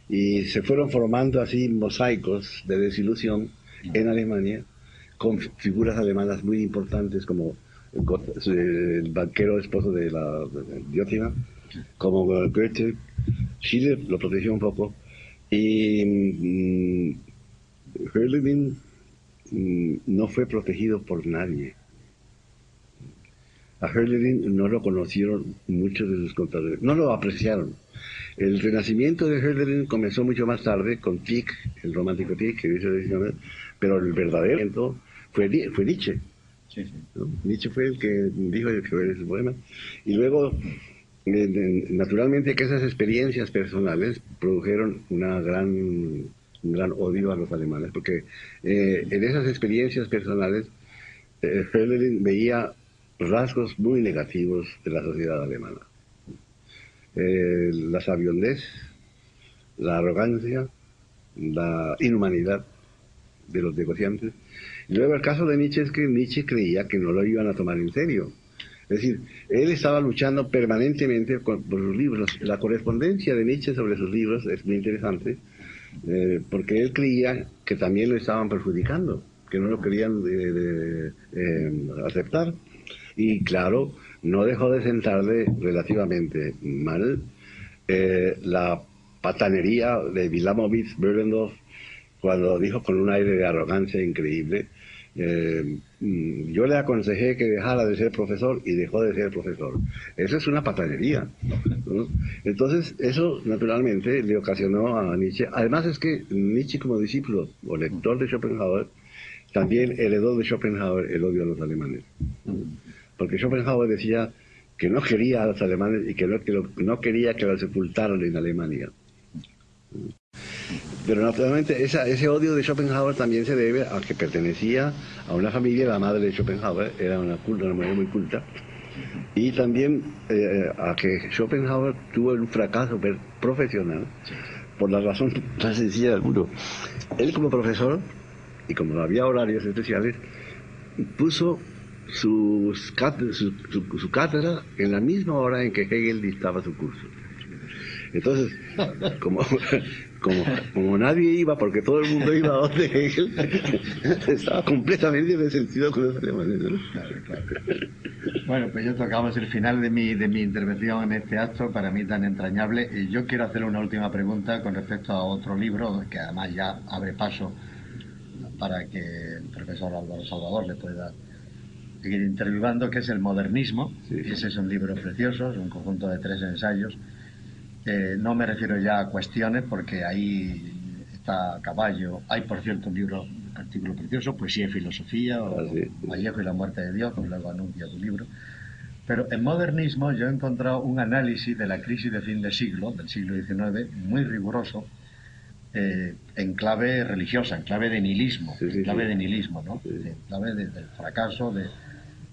y se fueron formando así mosaicos de desilusión en Alemania, con figuras alemanas muy importantes como el banquero esposo de Diotima, como Goethe. Schiller lo protegió un poco, y Hölderlin no fue protegido por nadie. A Hölderlin no lo conocieron muchos de sus contadores, no lo apreciaron. El renacimiento de Hölderlin comenzó mucho más tarde con Tieck, el romántico Tieck, que dice, pero el verdadero fue Nietzsche. Sí, sí. ¿No? Nietzsche fue el que dijo que fue ese poema. Y luego, naturalmente que esas experiencias personales produjeron un gran odio a los alemanes, porque en esas experiencias personales Hölderlin veía rasgos muy negativos de la sociedad alemana. La sabiondez, la arrogancia, la inhumanidad de los negociantes. Y luego el caso de Nietzsche es que Nietzsche creía que no lo iban a tomar en serio. Es decir, él estaba luchando permanentemente por sus libros. La correspondencia de Nietzsche sobre sus libros es muy interesante, porque él creía que también lo estaban perjudicando, que no lo querían aceptar. Y claro, no dejó de sentarle relativamente mal la patanería de Wilamowitz Böhrendorf, cuando dijo con un aire de arrogancia increíble, yo le aconsejé que dejara de ser profesor y dejó de ser profesor. Eso es una patanería, ¿no? Entonces, eso naturalmente le ocasionó a Nietzsche. Además es que Nietzsche, como discípulo o lector de Schopenhauer, también heredó de Schopenhauer el odio a los alemanes. Porque Schopenhauer decía que no quería a los alemanes y que no quería que los sepultaran en Alemania. Pero naturalmente ese odio de Schopenhauer también se debe a que pertenecía a una familia, la madre de Schopenhauer era una mujer muy culta, y también a que Schopenhauer tuvo un fracaso profesional por la razón más sencilla del mundo. Él como profesor, y como había horarios especiales, puso su cátedra en la misma hora en que Hegel dictaba su curso. Entonces, como nadie iba, porque todo el mundo iba a donde Hegel, estaba completamente resentido con los alemanes, ¿no? Claro. Bueno, pues ya tocamos el final de mi intervención en este acto, para mí tan entrañable. Y yo quiero hacer una última pregunta con respecto a otro libro, que además ya abre paso para que el profesor Álvaro Salvador le pueda seguir intervivando, que es El modernismo. Sí. Ese es un libro precioso, es un conjunto de 3 ensayos. No me refiero ya a cuestiones, porque ahí está Caballo. Hay, por cierto, un artículo precioso, Poesía y filosofía, o Vallejo y la muerte de Dios, como luego anuncia tu libro. Pero en modernismo yo he encontrado un análisis de la crisis de fin de siglo, del siglo XIX, muy riguroso, en clave religiosa, en clave de nihilismo, ¿no? En clave del fracaso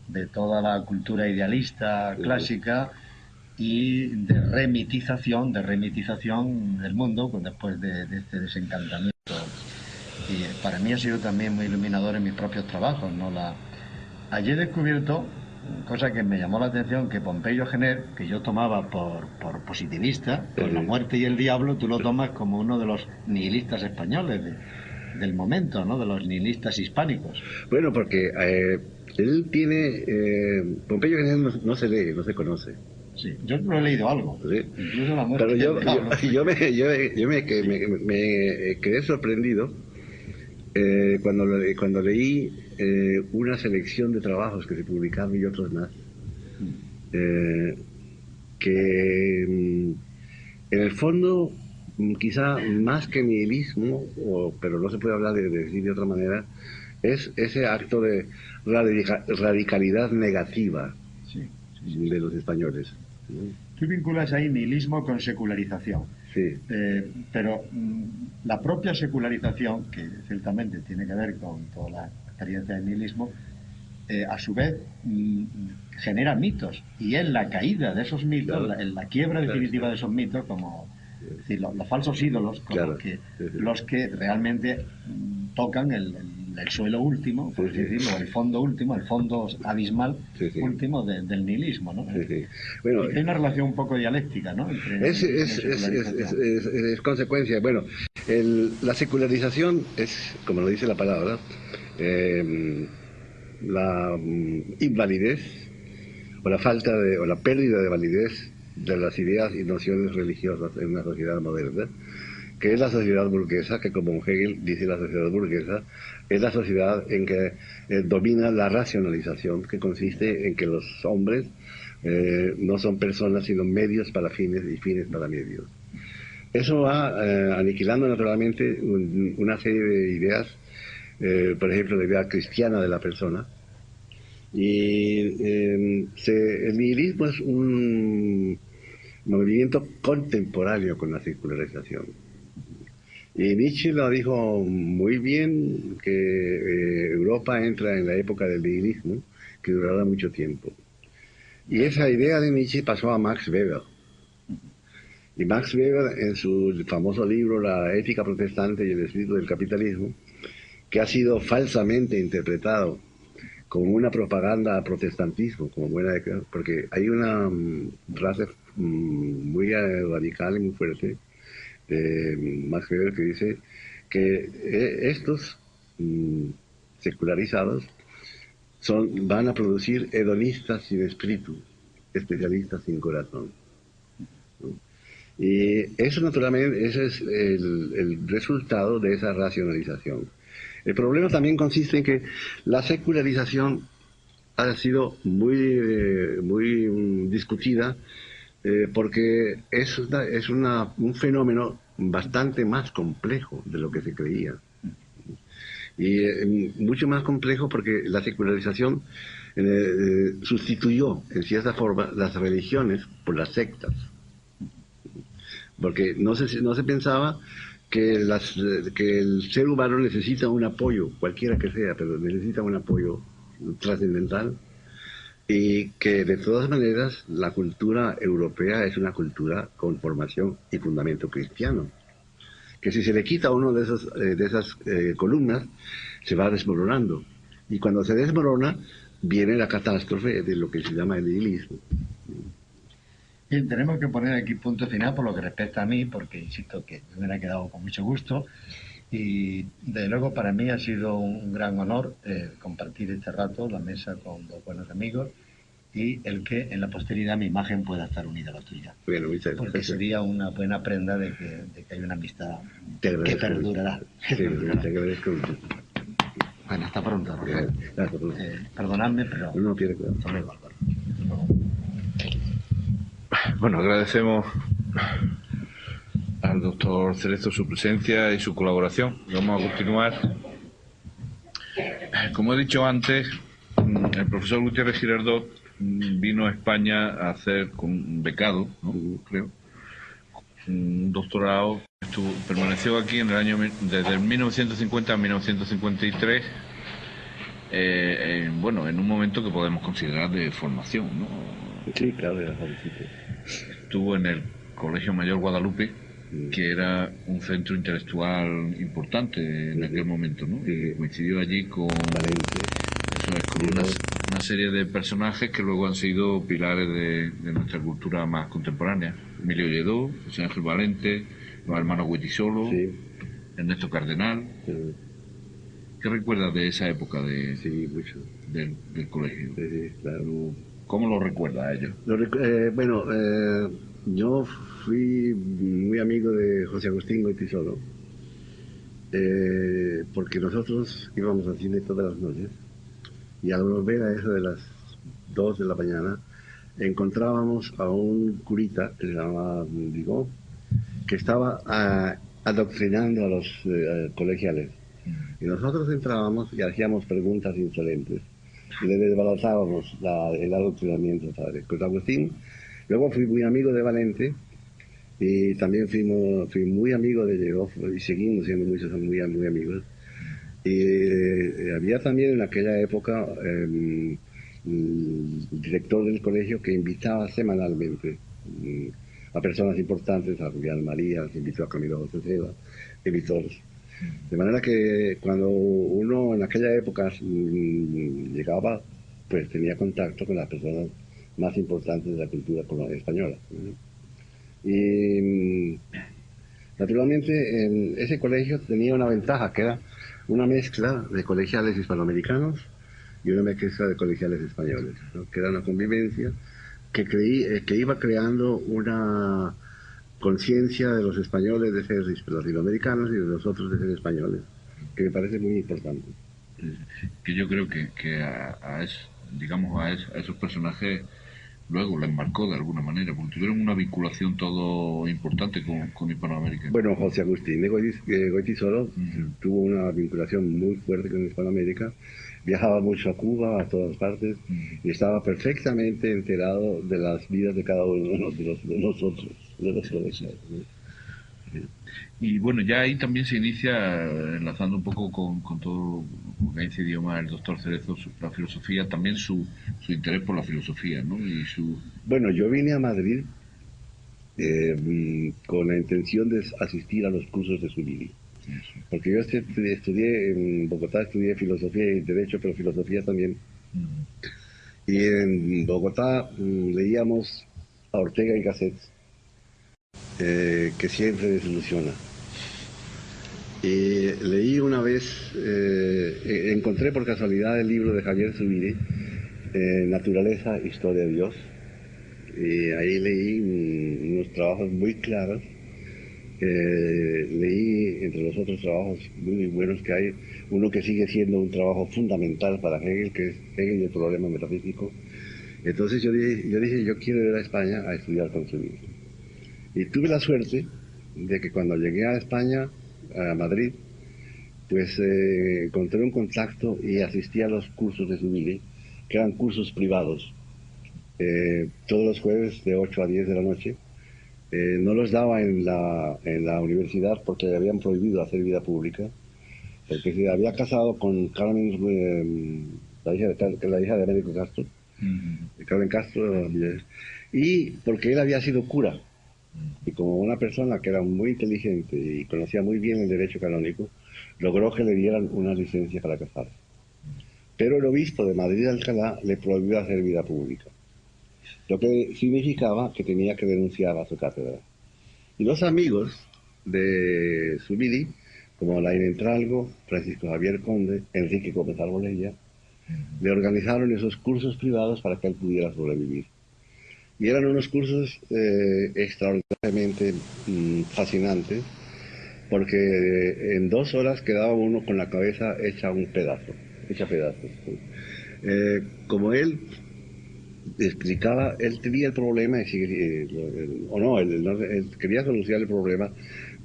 de toda la cultura idealista clásica, y de remitización del mundo después de este desencantamiento. Y para mí ha sido también muy iluminador en mis propios trabajos, ¿no? Allí he descubierto, cosa que me llamó la atención, que Pompeyo Gener, que yo tomaba por positivista, por La muerte y el diablo, tú lo tomas como uno de los nihilistas españoles del momento, ¿no? De los nihilistas hispánicos. Bueno, porque él tiene... Pompeyo Gener no se lee, no se conoce. Sí, yo no he leído algo, sí. Incluso La muerte Pero y el diablo. yo me quedé sorprendido cuando leí una selección de trabajos que se publicaron y otros más, que en el fondo, quizá más que nihilismo, pero no se puede hablar de decir de otra manera, es ese acto de radicalidad negativa de los españoles. Tú vinculas ahí nihilismo con secularización. Sí. Pero la propia secularización, que ciertamente tiene que ver con toda la experiencia del nihilismo, a su vez genera mitos, y es la caída de esos mitos, claro, la quiebra definitiva de esos mitos, como es decir, los falsos ídolos, como los que realmente tocan el suelo último, por así decirlo, el fondo último, el fondo abismal último del nihilismo, ¿no? Bueno, hay una relación un poco dialéctica, ¿no? Es consecuencia. Bueno, la secularización es, como lo dice la palabra, la invalidez o la falta o la pérdida de validez de las ideas y nociones religiosas en una sociedad moderna, que es la sociedad burguesa, que como Hegel dice, la sociedad burguesa es la sociedad en que domina la racionalización, que consiste en que los hombres no son personas sino medios para fines y fines para medios. Eso va aniquilando naturalmente una serie de ideas, por ejemplo la idea cristiana de la persona, y el nihilismo es un movimiento contemporáneo con la secularización. Y Nietzsche lo dijo muy bien, que Europa entra en la época del nihilismo, que durará mucho tiempo. Y esa idea de Nietzsche pasó a Max Weber. Y Max Weber, en su famoso libro La ética protestante y el espíritu del capitalismo, que ha sido falsamente interpretado como una propaganda al protestantismo, como buena, porque hay una frase muy radical y muy fuerte de Max Weber que dice que estos secularizados van a producir hedonistas sin espíritu, especialistas sin corazón, ¿no? Y eso naturalmente, ese es el resultado de esa racionalización. El problema también consiste en que la secularización ha sido muy discutida, porque es un fenómeno bastante más complejo de lo que se creía. Y mucho más complejo porque la secularización sustituyó en cierta forma las religiones por las sectas, porque no se pensaba que el ser humano necesita un apoyo, cualquiera que sea, pero necesita un apoyo trascendental, y que de todas maneras la cultura europea es una cultura con formación y fundamento cristiano, que si se le quita uno de esas columnas, se va desmoronando, y cuando se desmorona viene la catástrofe de lo que se llama el nihilismo. Bien, tenemos que poner aquí punto final por lo que respecta a mí, porque insisto que me hubiera quedado con mucho gusto, y de luego para mí ha sido un gran honor compartir este rato, la mesa con dos buenos amigos, y el que en la posteridad mi imagen pueda estar unida a la tuya. Bueno, muchas porque gracias. Sería una buena prenda de que hay una amistad Te que agradezco perdurará. mucho. Sí, te agradezco mucho. Bueno, hasta pronto, Rafael. Gracias. Perdonadme, pero... No, pierde cuidado. Hasta luego, Álvaro. Bueno, agradecemos al doctor Cerezo su presencia y su colaboración. Vamos a continuar. Como he dicho antes, el profesor Gutiérrez Girardot vino a España a hacer con un becado, ¿no? Creo, un doctorado. Permaneció aquí en el año desde 1950 a 1953, bueno, en un momento que podemos considerar de formación, ¿no? Sí, claro, era jovencito. Estuvo en el Colegio Mayor Guadalupe, que era un centro intelectual importante en aquel momento, ¿no? Y coincidió allí con una serie de personajes que luego han sido pilares de nuestra cultura más contemporánea. Emilio Lledó, José Ángel Valente, los hermanos Huitisolo, Ernesto Cardenal. ¿Qué recuerdas de esa época mucho. del colegio? Sí, claro. ¿Cómo lo recuerdas a ellos? Yo fui muy amigo de José Agustín Huitisolo, porque nosotros íbamos al cine todas las noches, y al volver a eso de las 2 de la mañana encontrábamos a un curita que se llamaba Digó, que estaba adoctrinando a los colegiales, y nosotros entrábamos y hacíamos preguntas insolentes y le desbaratábamos el adoctrinamiento, ¿sabes? Con Agustín. Luego fui muy amigo de Valente, y también fui muy amigo de Llegó, y seguimos siendo muy amigos. Y había también en aquella época el director del colegio que invitaba semanalmente a personas importantes, a Julián María, se invitó a Camilo José Ceda, editores. De manera que cuando uno en aquella época llegaba, pues tenía contacto con las personas más importantes de la cultura española. Y naturalmente ese colegio tenía una ventaja, que era una mezcla de colegiales hispanoamericanos y una mezcla de colegiales españoles, ¿no? Que era una convivencia que iba creando una conciencia de los españoles de ser latinoamericanos y de nosotros de ser españoles, que me parece muy importante. Que yo creo que a esos personajes luego les marcó de alguna manera, porque tuvieron una vinculación todo importante con Hispanoamérica. Bueno, José Agustín de Goytisolo tuvo una vinculación muy fuerte con Hispanoamérica, viajaba mucho a Cuba, a todas partes, y estaba perfectamente enterado de las vidas de cada uno de nosotros, de los colegios. Y bueno, ya ahí también se inicia, enlazando un poco con todo lo que ha incidido más el doctor Cerezo, la filosofía, también su interés por la filosofía, ¿no? Bueno, yo vine a Madrid con la intención de asistir a los cursos de Zubiri, porque yo estudié en Bogotá, estudié filosofía y derecho, pero filosofía también. Y en Bogotá leíamos a Ortega y Gasset, que siempre desilusiona. Y leí una vez, encontré por casualidad el libro de Javier Zubiri, Naturaleza, Historia de Dios, y ahí leí unos trabajos muy claros. Leí, entre los otros trabajos muy buenos que hay, uno que sigue siendo un trabajo fundamental para Hegel, que es Hegel y el problema metafísico. Entonces yo dije, yo quiero ir a España a estudiar con Zubiri. Y tuve la suerte de que cuando llegué a España, a Madrid, pues encontré un contacto y asistí a los cursos de Zubiri, que eran cursos privados, todos los jueves de 8 a 10 de la noche. No los daba en la universidad porque le habían prohibido hacer vida pública, porque se había casado con Carmen, la hija de Américo Castro, de Carmen Castro, y porque él había sido cura. Y como una persona que era muy inteligente y conocía muy bien el derecho canónico, logró que le dieran una licencia para casarse. Pero el obispo de Madrid de Alcalá le prohibió hacer vida pública, lo que significaba que tenía que denunciar a su cátedra. Y los amigos de Zubiri, como Lain Entralgo, Francisco Javier Conde, Enrique Gómez Arbolella, le organizaron esos cursos privados para que él pudiera sobrevivir. Y eran unos cursos extraordinariamente fascinantes, porque en 2 horas quedaba uno con la cabeza hecha pedazos. Como él explicaba, él tenía el problema, él quería solucionar el problema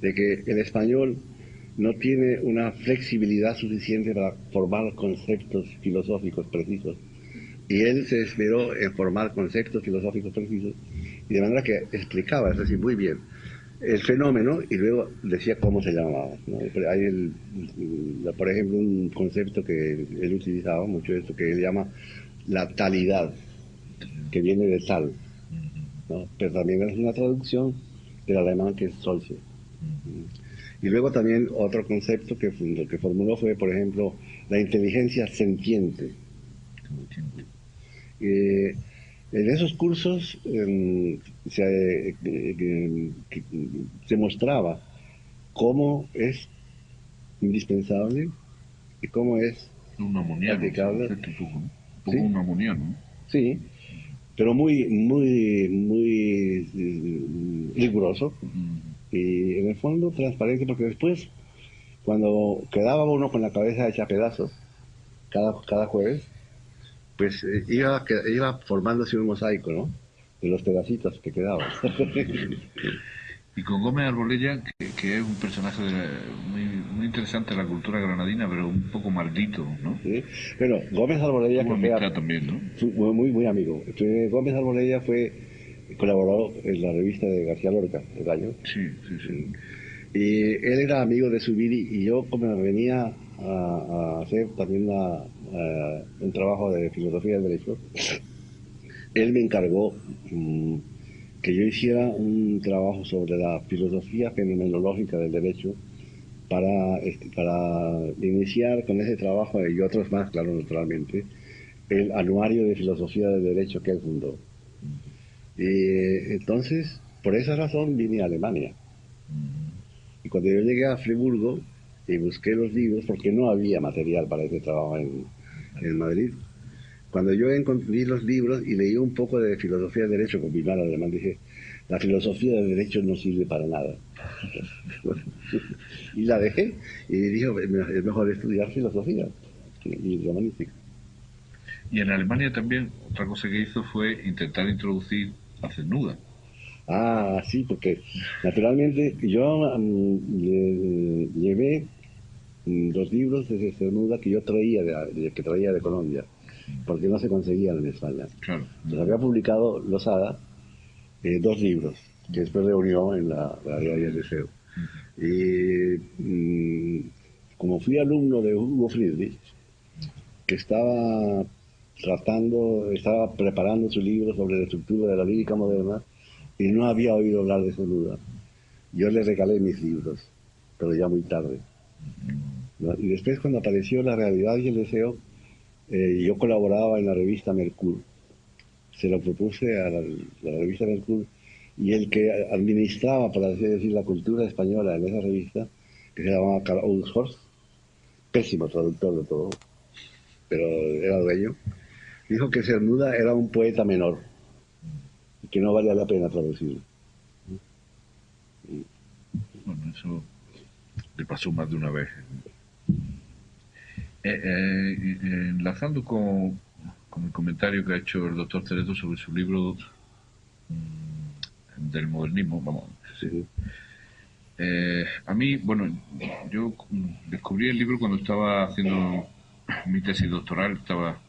de que el español no tiene una flexibilidad suficiente para formar conceptos filosóficos precisos. Y él se esmeró en formar conceptos filosóficos precisos, y de manera que explicaba, es decir, muy bien, el fenómeno y luego decía cómo se llamaba, ¿no? Hay por ejemplo, un concepto que él utilizaba mucho, esto que él llama la talidad, que viene de tal, ¿no? Pero también es una traducción del alemán que es solche. Y luego también otro concepto que formuló fue, por ejemplo, la inteligencia sentiente. En esos cursos se mostraba cómo es indispensable y cómo es practicable. Un poco un amuniano. Sí, pero muy riguroso y en el fondo transparente, porque después, cuando quedaba uno con la cabeza hecha pedazos, cada jueves, pues iba formándose un mosaico, ¿no? De los pedacitos que quedaban. Y con Gómez Arbolella, que es un personaje muy interesante de la cultura granadina, pero un poco maldito, ¿no? ¿Sí? Bueno, Gómez Arbolella, que fue también, ¿no? Muy amigo. Gómez Arbolella colaboró en la revista de García Lorca, El Gallo. Sí. Y él era amigo de Zubiri, y yo, como venía a hacer también un trabajo de filosofía del derecho, él me encargó que yo hiciera un trabajo sobre la filosofía fenomenológica del derecho para iniciar con ese trabajo y otros más, claro, naturalmente, el anuario de filosofía del derecho que él fundó. Y entonces, por esa razón vine a Alemania. Y cuando yo llegué a Friburgo y busqué los libros, porque no había material para ese trabajo en Madrid, cuando yo encontré los libros y leí un poco de filosofía del derecho con mi mano alemán, dije, la filosofía del derecho no sirve para nada. Y la dejé y dije, es mejor estudiar filosofía y romanística. Y en Alemania también otra cosa que hizo fue intentar introducir a Cernuda. Ah, sí, porque naturalmente yo llevé 2 libros de Cernuda que yo traía de Colombia, porque no se conseguían en España. Claro. Entonces había publicado Losada 2 libros, que después reunió en la Diaria del Deseo. Y como fui alumno de Hugo Friedrich, que estaba preparando su libro sobre la estructura de la lírica moderna, y no había oído hablar de Cernuda, yo le regalé mis libros, pero ya muy tarde, ¿no? Y después, cuando apareció La Realidad y el Deseo, yo colaboraba en la revista Mercur. Se lo propuse a la revista Mercur, y el que administraba, por así decir, la cultura española en esa revista, que se llamaba Karl Oldhorst, pésimo traductor de todo, pero era dueño, dijo que Cernuda era un poeta menor y que no valía la pena traducirlo. Bueno, eso le pasó más de una vez. Enlazando con el comentario que ha hecho el doctor Cerezo sobre su libro del modernismo, vamos. Sí. A mí, bueno, yo descubrí el libro cuando estaba haciendo mi tesis doctoral, estaba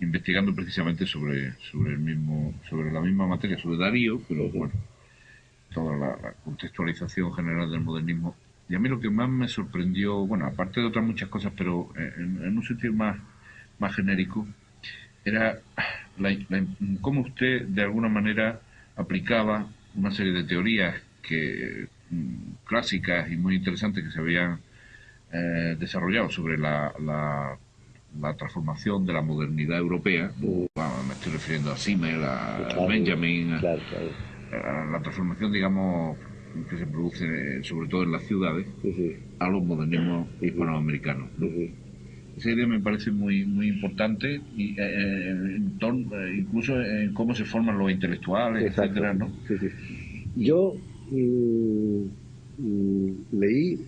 investigando precisamente sobre la misma materia, sobre Darío, pero bueno, toda la contextualización general del modernismo. Y a mí lo que más me sorprendió, bueno, aparte de otras muchas cosas, pero en un sentido más genérico, era cómo usted de alguna manera aplicaba una serie de teorías clásicas y muy interesantes que se habían desarrollado sobre la transformación de la modernidad europea. Bueno, me estoy refiriendo a Simmel, a Benjamin, Claro, claro. a la transformación, digamos, que se produce sobre todo en las ciudades, Sí, sí. a los modernismos hispanoamericanos, ¿no? Sí, sí. Esa idea me parece muy importante y incluso en cómo se forman los intelectuales, Exacto. etcétera, ¿no? Sí, sí. Yo leí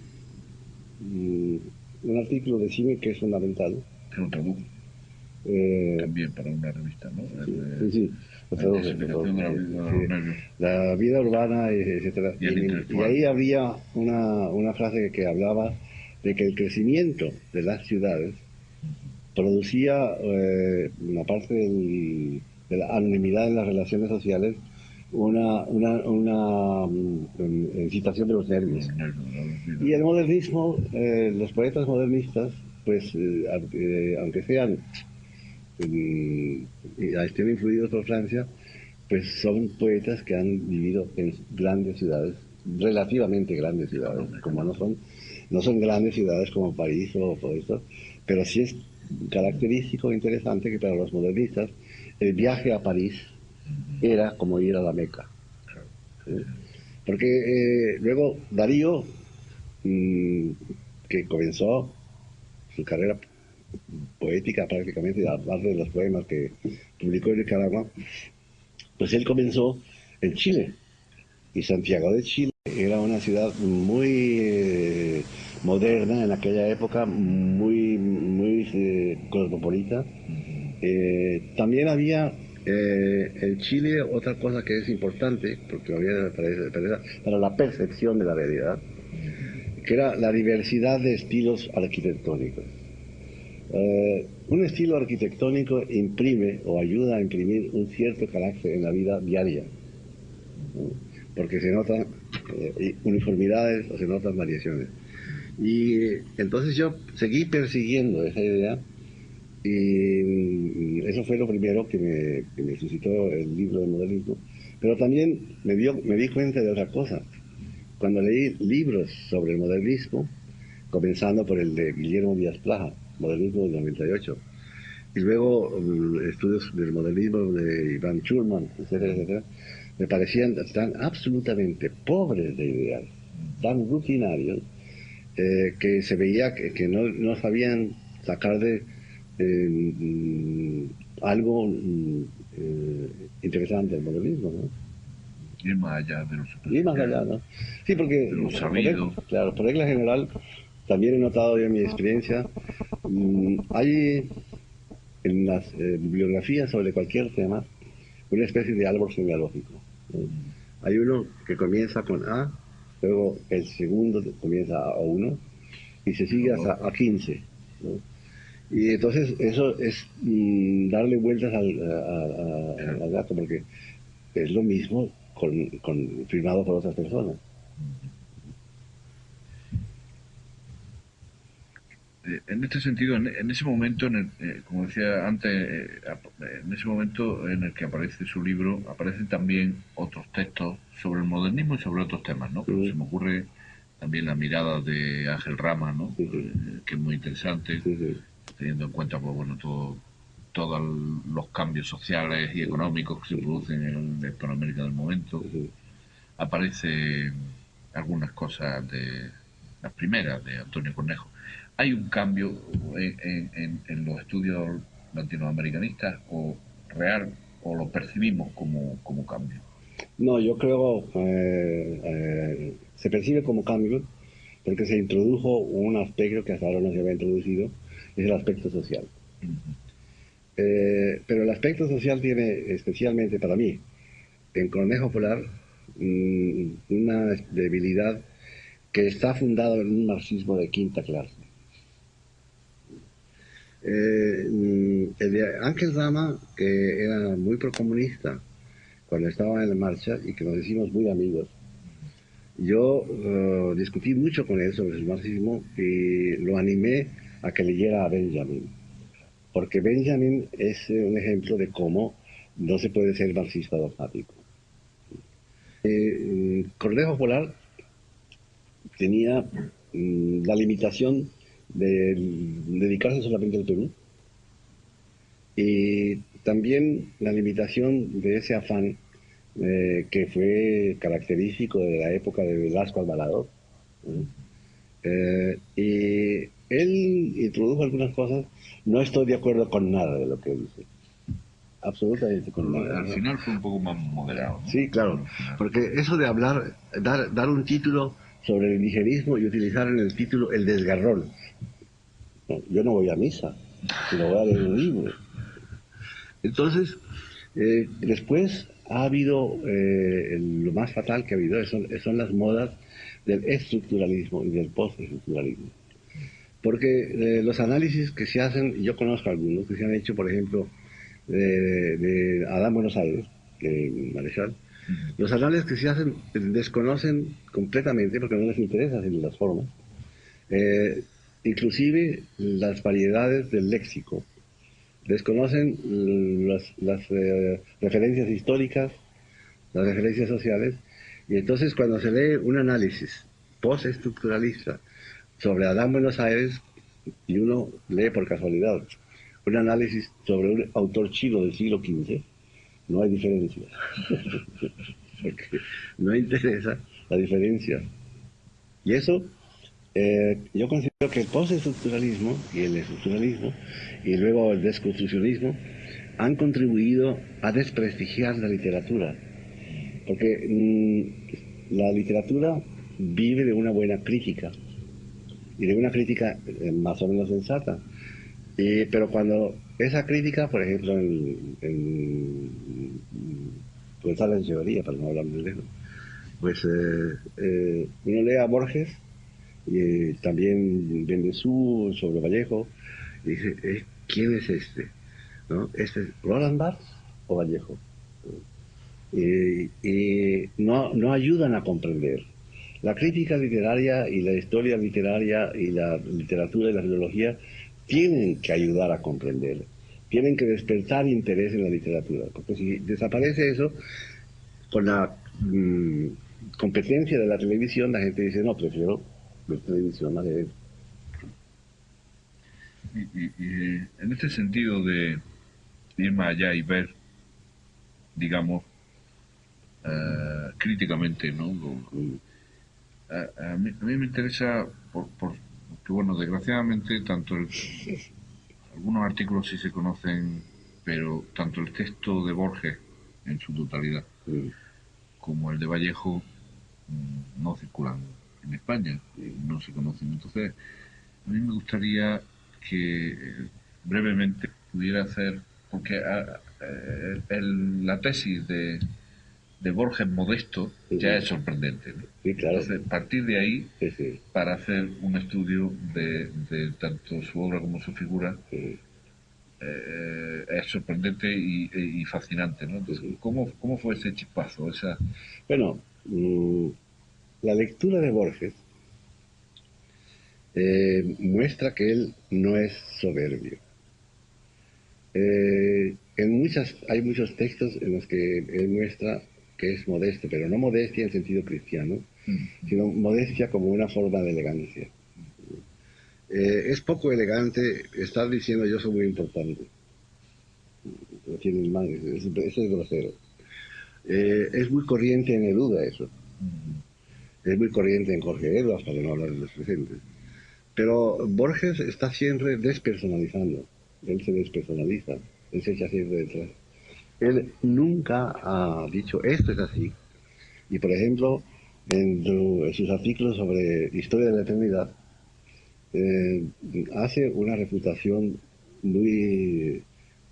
un artículo de Cime que es fundamental. Que lo tradujo Eh, también para una revista, ¿no? sí, sí, lo La traduje, intensificación de la vida de sí. los nervios. La vida urbana, etcétera. Y el Y intelectual. ahí había una frase que hablaba de que el crecimiento de las ciudades producía una parte de la anonimidad en las relaciones sociales, una incitación de los nervios. Los nervios, ¿no? Y el modernismo, los poetas modernistas, pues, aunque sean, estén influidos por Francia, pues son poetas que han vivido en grandes ciudades, relativamente grandes ciudades, como no son grandes ciudades como París o todo esto, pero sí es característico e interesante que para los modernistas el viaje a París era como ir a la Meca. ¿Sí? Porque luego Darío, que comenzó su carrera poética prácticamente, aparte de los poemas que publicó en Nicaragua, pues él comenzó en Chile. Y Santiago de Chile era una ciudad muy moderna en aquella época, muy cosmopolita. También había en Chile otra cosa que es importante, porque había para la percepción de la realidad, que era la diversidad de estilos arquitectónicos. Un estilo arquitectónico imprime o ayuda a imprimir un cierto carácter en la vida diaria, ¿no? Porque se notan uniformidades o se notan variaciones. Y entonces yo seguí persiguiendo esa idea y eso fue lo primero que me suscitó el libro de modernismo. Pero también me di cuenta de otra cosa. Cuando leí libros sobre el modernismo, comenzando por el de Guillermo Díaz Plaja, Modernismo del 98, y luego estudios del modernismo de Iván Schurman, etcétera, etcétera, me parecían tan absolutamente pobres de ideas, tan rutinarios, que se veía que no sabían sacar de algo interesante del modernismo, ¿no? Ir más allá de lo Y más allá, ¿no? Sí, porque de lo sabido. claro, por regla general, también he notado yo en mi experiencia, hay en las bibliografías sobre cualquier tema una especie de árbol genealógico, ¿no? Hay uno que comienza con A, luego el segundo comienza a 1 y se sigue hasta a 15, ¿no? Y entonces eso es darle vueltas al gato, porque es lo mismo firmado por otras personas. En este sentido, en ese momento, como decía antes, en ese momento en el que aparece su libro, aparecen también otros textos sobre el modernismo y sobre otros temas, ¿no? Se me ocurre también la mirada de Ángel Rama, ¿no? Sí, sí. Que es muy interesante, Sí, sí. teniendo en cuenta, pues bueno, todos los cambios sociales y económicos que se producen en Hispanoamérica del momento. Aparece algunas cosas de las primeras de Antonio Cornejo. ¿Hay un cambio en los estudios latinoamericanistas o real o lo percibimos como cambio? No, yo creo se percibe como cambio porque se introdujo un aspecto que hasta ahora no se había introducido, es el aspecto social. Pero el aspecto social tiene, especialmente para mí, en Cornejo Polar, una debilidad que está fundado en un marxismo de quinta clase. El de Ángel Rama, que era muy procomunista cuando estaba en la marcha y que nos hicimos muy amigos. Yo discutí mucho con él sobre el marxismo y lo animé a que leyera a Benjamin, porque Benjamin es un ejemplo de cómo no se puede ser marxista dogmático. Cornejo Polar tenía la limitación de dedicarse solamente al Perú y también la limitación de ese afán que fue característico de la época de Velasco Alvarado. Y él introdujo algunas cosas, no estoy de acuerdo con nada de lo que dice, absolutamente con nada. Al final fue un poco más moderado, ¿no? Sí, claro, porque eso de hablar, dar un título sobre el nihilismo y utilizar en el título el desgarrón. No, yo no voy a misa, sino voy a leer un libro. Entonces, después ha habido, lo más fatal que ha habido son las modas del estructuralismo y del postestructuralismo. Porque los análisis que se hacen, yo conozco algunos que se han hecho, por ejemplo, de Adán Buenos Aires, de Marechal, los análisis que se hacen desconocen completamente, porque no les interesa las formas, inclusive las variedades del léxico. Desconocen las referencias históricas, las referencias sociales, y entonces cuando se lee un análisis postestructuralista sobre Adán Buenos Aires, y uno lee por casualidad un análisis sobre un autor chino del siglo XV, no hay diferencia, porque no interesa la diferencia. Y eso, yo considero que el postestructuralismo y el estructuralismo, y luego el desconstruccionismo, han contribuido a desprestigiar la literatura, porque la literatura vive de una buena crítica, y de una crítica más o menos sensata. Pero cuando esa crítica, por ejemplo, en González Echeverría, para no hablar de lejos, pues uno lee a Borges y también Bendezú sobre Vallejo y dice, ¿quién es este? ¿No? ¿Este es Roland Barthes o Vallejo? Y no ayudan a comprender. La crítica literaria y la historia literaria y la literatura y la filología tienen que ayudar a comprender, tienen que despertar interés en la literatura, porque si desaparece eso, con la competencia de la televisión, la gente dice, no, prefiero ver televisión a leer. Y en este sentido de ir más allá y ver, digamos, críticamente, ¿no? A mí me interesa, porque bueno, desgraciadamente, algunos artículos sí se conocen, pero tanto el texto de Borges en su totalidad como el de Vallejo no circulan en España, no se conocen. Entonces, a mí me gustaría que brevemente pudiera hacer, porque la tesis de Borges Modesto ya es sorprendente, ¿no? Sí, claro. Entonces, partir de ahí Sí. para hacer un estudio de tanto su obra como su figura es sorprendente y fascinante, ¿no? Entonces, ¿cómo fue ese chispazo? Bueno, la lectura de Borges muestra que él no es soberbio. Hay muchos textos en los que él muestra que es modesto, pero no modestia en sentido cristiano, sino modestia como una forma de elegancia. Es poco elegante estar diciendo yo soy muy importante. Eso es grosero. Es muy corriente en Neruda eso. Es muy corriente en Jorge Edwards, para no hablar de los presentes. Pero Borges está siempre despersonalizando. Él se despersonaliza. Él se echa siempre detrás. Él nunca ha dicho esto es así. Y por ejemplo, en sus artículos sobre historia de la eternidad, hace una refutación muy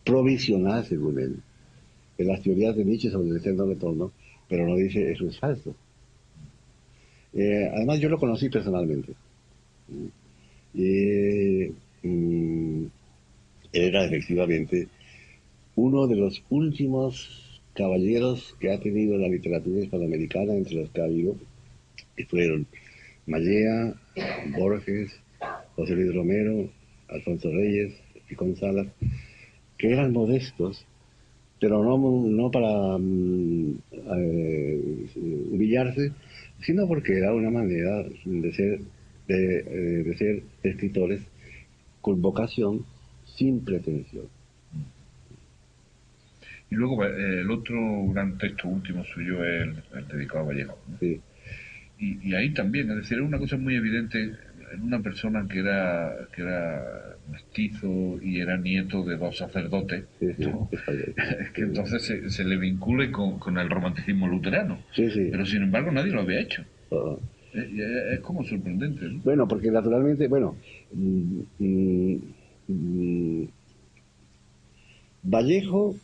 provisional, según él, de las teorías de Nietzsche sobre el eterno retorno, pero no dice eso es falso. Además, yo lo conocí personalmente. era efectivamente uno de los últimos caballeros que ha tenido la literatura hispanoamericana, entre los que ha habido, que fueron Mallea, Borges, José Luis Romero, Alfonso Reyes y González, que eran modestos, pero no para humillarse, sino porque era una manera de ser escritores con vocación, sin pretensión. Y luego el otro gran texto último suyo es el dedicado a Vallejo, ¿no? Sí, Y ahí también, es decir, es una cosa muy evidente en una persona que era mestizo y era nieto de dos sacerdotes, sí, sí, ¿no? español. Es que entonces se le vincule con el romanticismo luterano. Sí, sí. Pero sin embargo nadie lo había hecho. Uh, Es como sorprendente, ¿no? bueno, porque naturalmente, bueno, mm, mm, mm, Vallejo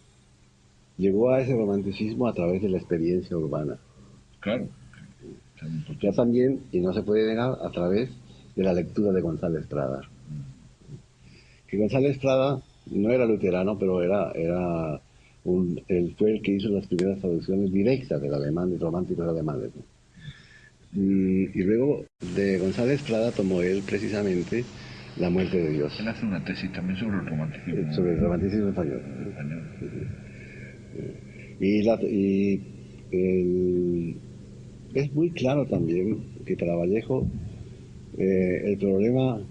llegó a ese romanticismo a través de la experiencia urbana. Claro. Ya también, y no se puede negar, a través de la lectura de González Prada. Que González Prada no era luterano, pero él fue el que hizo las primeras traducciones directas del alemán, de románticos alemanes, ¿no? Y luego de González Prada tomó él precisamente La muerte de Dios, Él hace una tesis también sobre el romanticismo sobre el romanticismo español. español. Es muy claro también que para Vallejo el problema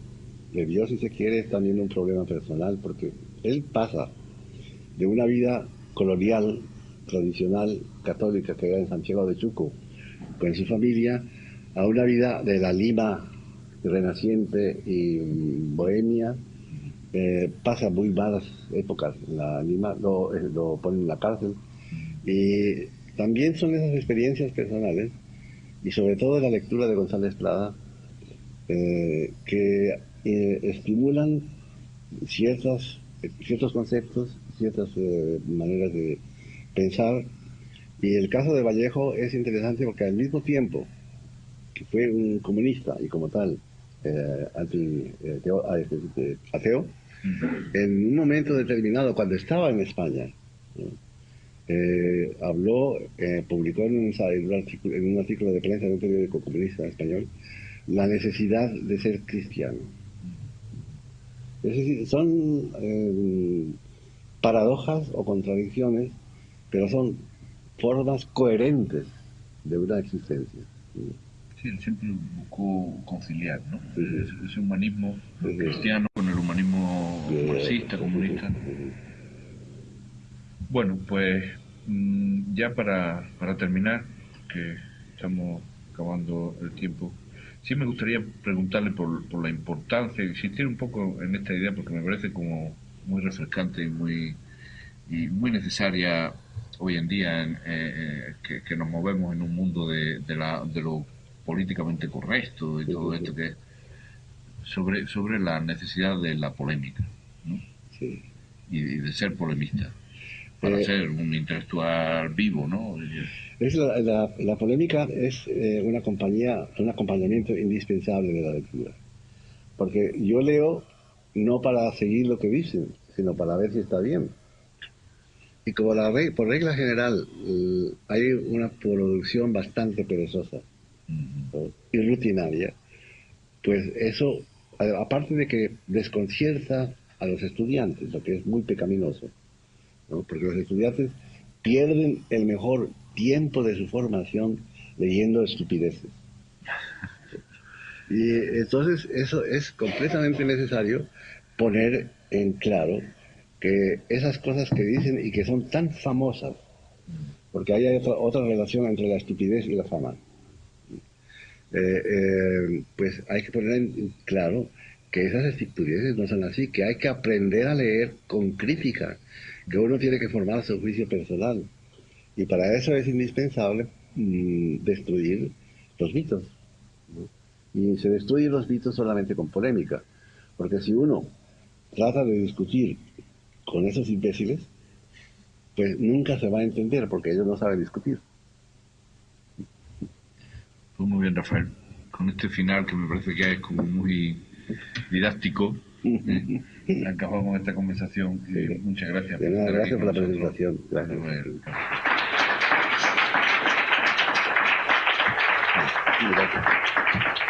de Dios, si se quiere, es también un problema personal, porque él pasa de una vida colonial, tradicional, católica, que era en Santiago de Chuco, con su familia, a una vida de la Lima renaciente y bohemia. Pasa muy malas épocas en la Lima, lo ponen en la cárcel. Y también son esas experiencias personales, y sobre todo la lectura de González Prada, que estimulan ciertos conceptos, ciertas maneras de pensar. Y el caso de Vallejo es interesante porque al mismo tiempo que fue un comunista y como tal ateo, en un momento determinado, cuando estaba en España, ¿no? Publicó en un artículo de prensa de un periódico comunista español la necesidad de ser cristiano. Es decir, son paradojas o contradicciones, pero son formas coherentes de una existencia. Sí, él siempre buscó conciliar, ¿no? Sí. Ese humanismo Sí. cristiano con el humanismo marxista, comunista. Bueno, pues ya para terminar, que estamos acabando el tiempo, sí me gustaría preguntarle por la importancia, insistir un poco en esta idea, porque me parece como muy refrescante y muy necesaria hoy en día, que nos movemos en un mundo de lo políticamente correcto y todo esto, que sobre la necesidad de la polémica, ¿no? Sí. Y de ser polemista para ser un intelectual vivo, ¿no? La polémica es un acompañamiento indispensable de la lectura. Porque yo leo no para seguir lo que dicen, sino para ver si está bien. Y como por regla general hay una producción bastante perezosa, ¿no? Y rutinaria, pues eso, aparte de que desconcierta a los estudiantes, lo que es muy pecaminoso, ¿no? Porque los estudiantes pierden el mejor tiempo de su formación leyendo estupideces. Y entonces eso es completamente necesario poner en claro que esas cosas que dicen y que son tan famosas, porque hay otra relación entre la estupidez y la fama, pues hay que poner en claro que esas estupideces no son así, que hay que aprender a leer con crítica, que uno tiene que formar su juicio personal. Y para eso es indispensable destruir los mitos, ¿no? Y se destruyen los mitos solamente con polémica, porque si uno trata de discutir con esos imbéciles, pues nunca se va a entender, porque ellos no saben discutir. Pues muy bien, Rafael. Con este final que me parece que es como muy didáctico, Acabamos esta conversación. Sí. Muchas gracias. De nada, gracias por la nosotros. presentación. Gracias. Gracias.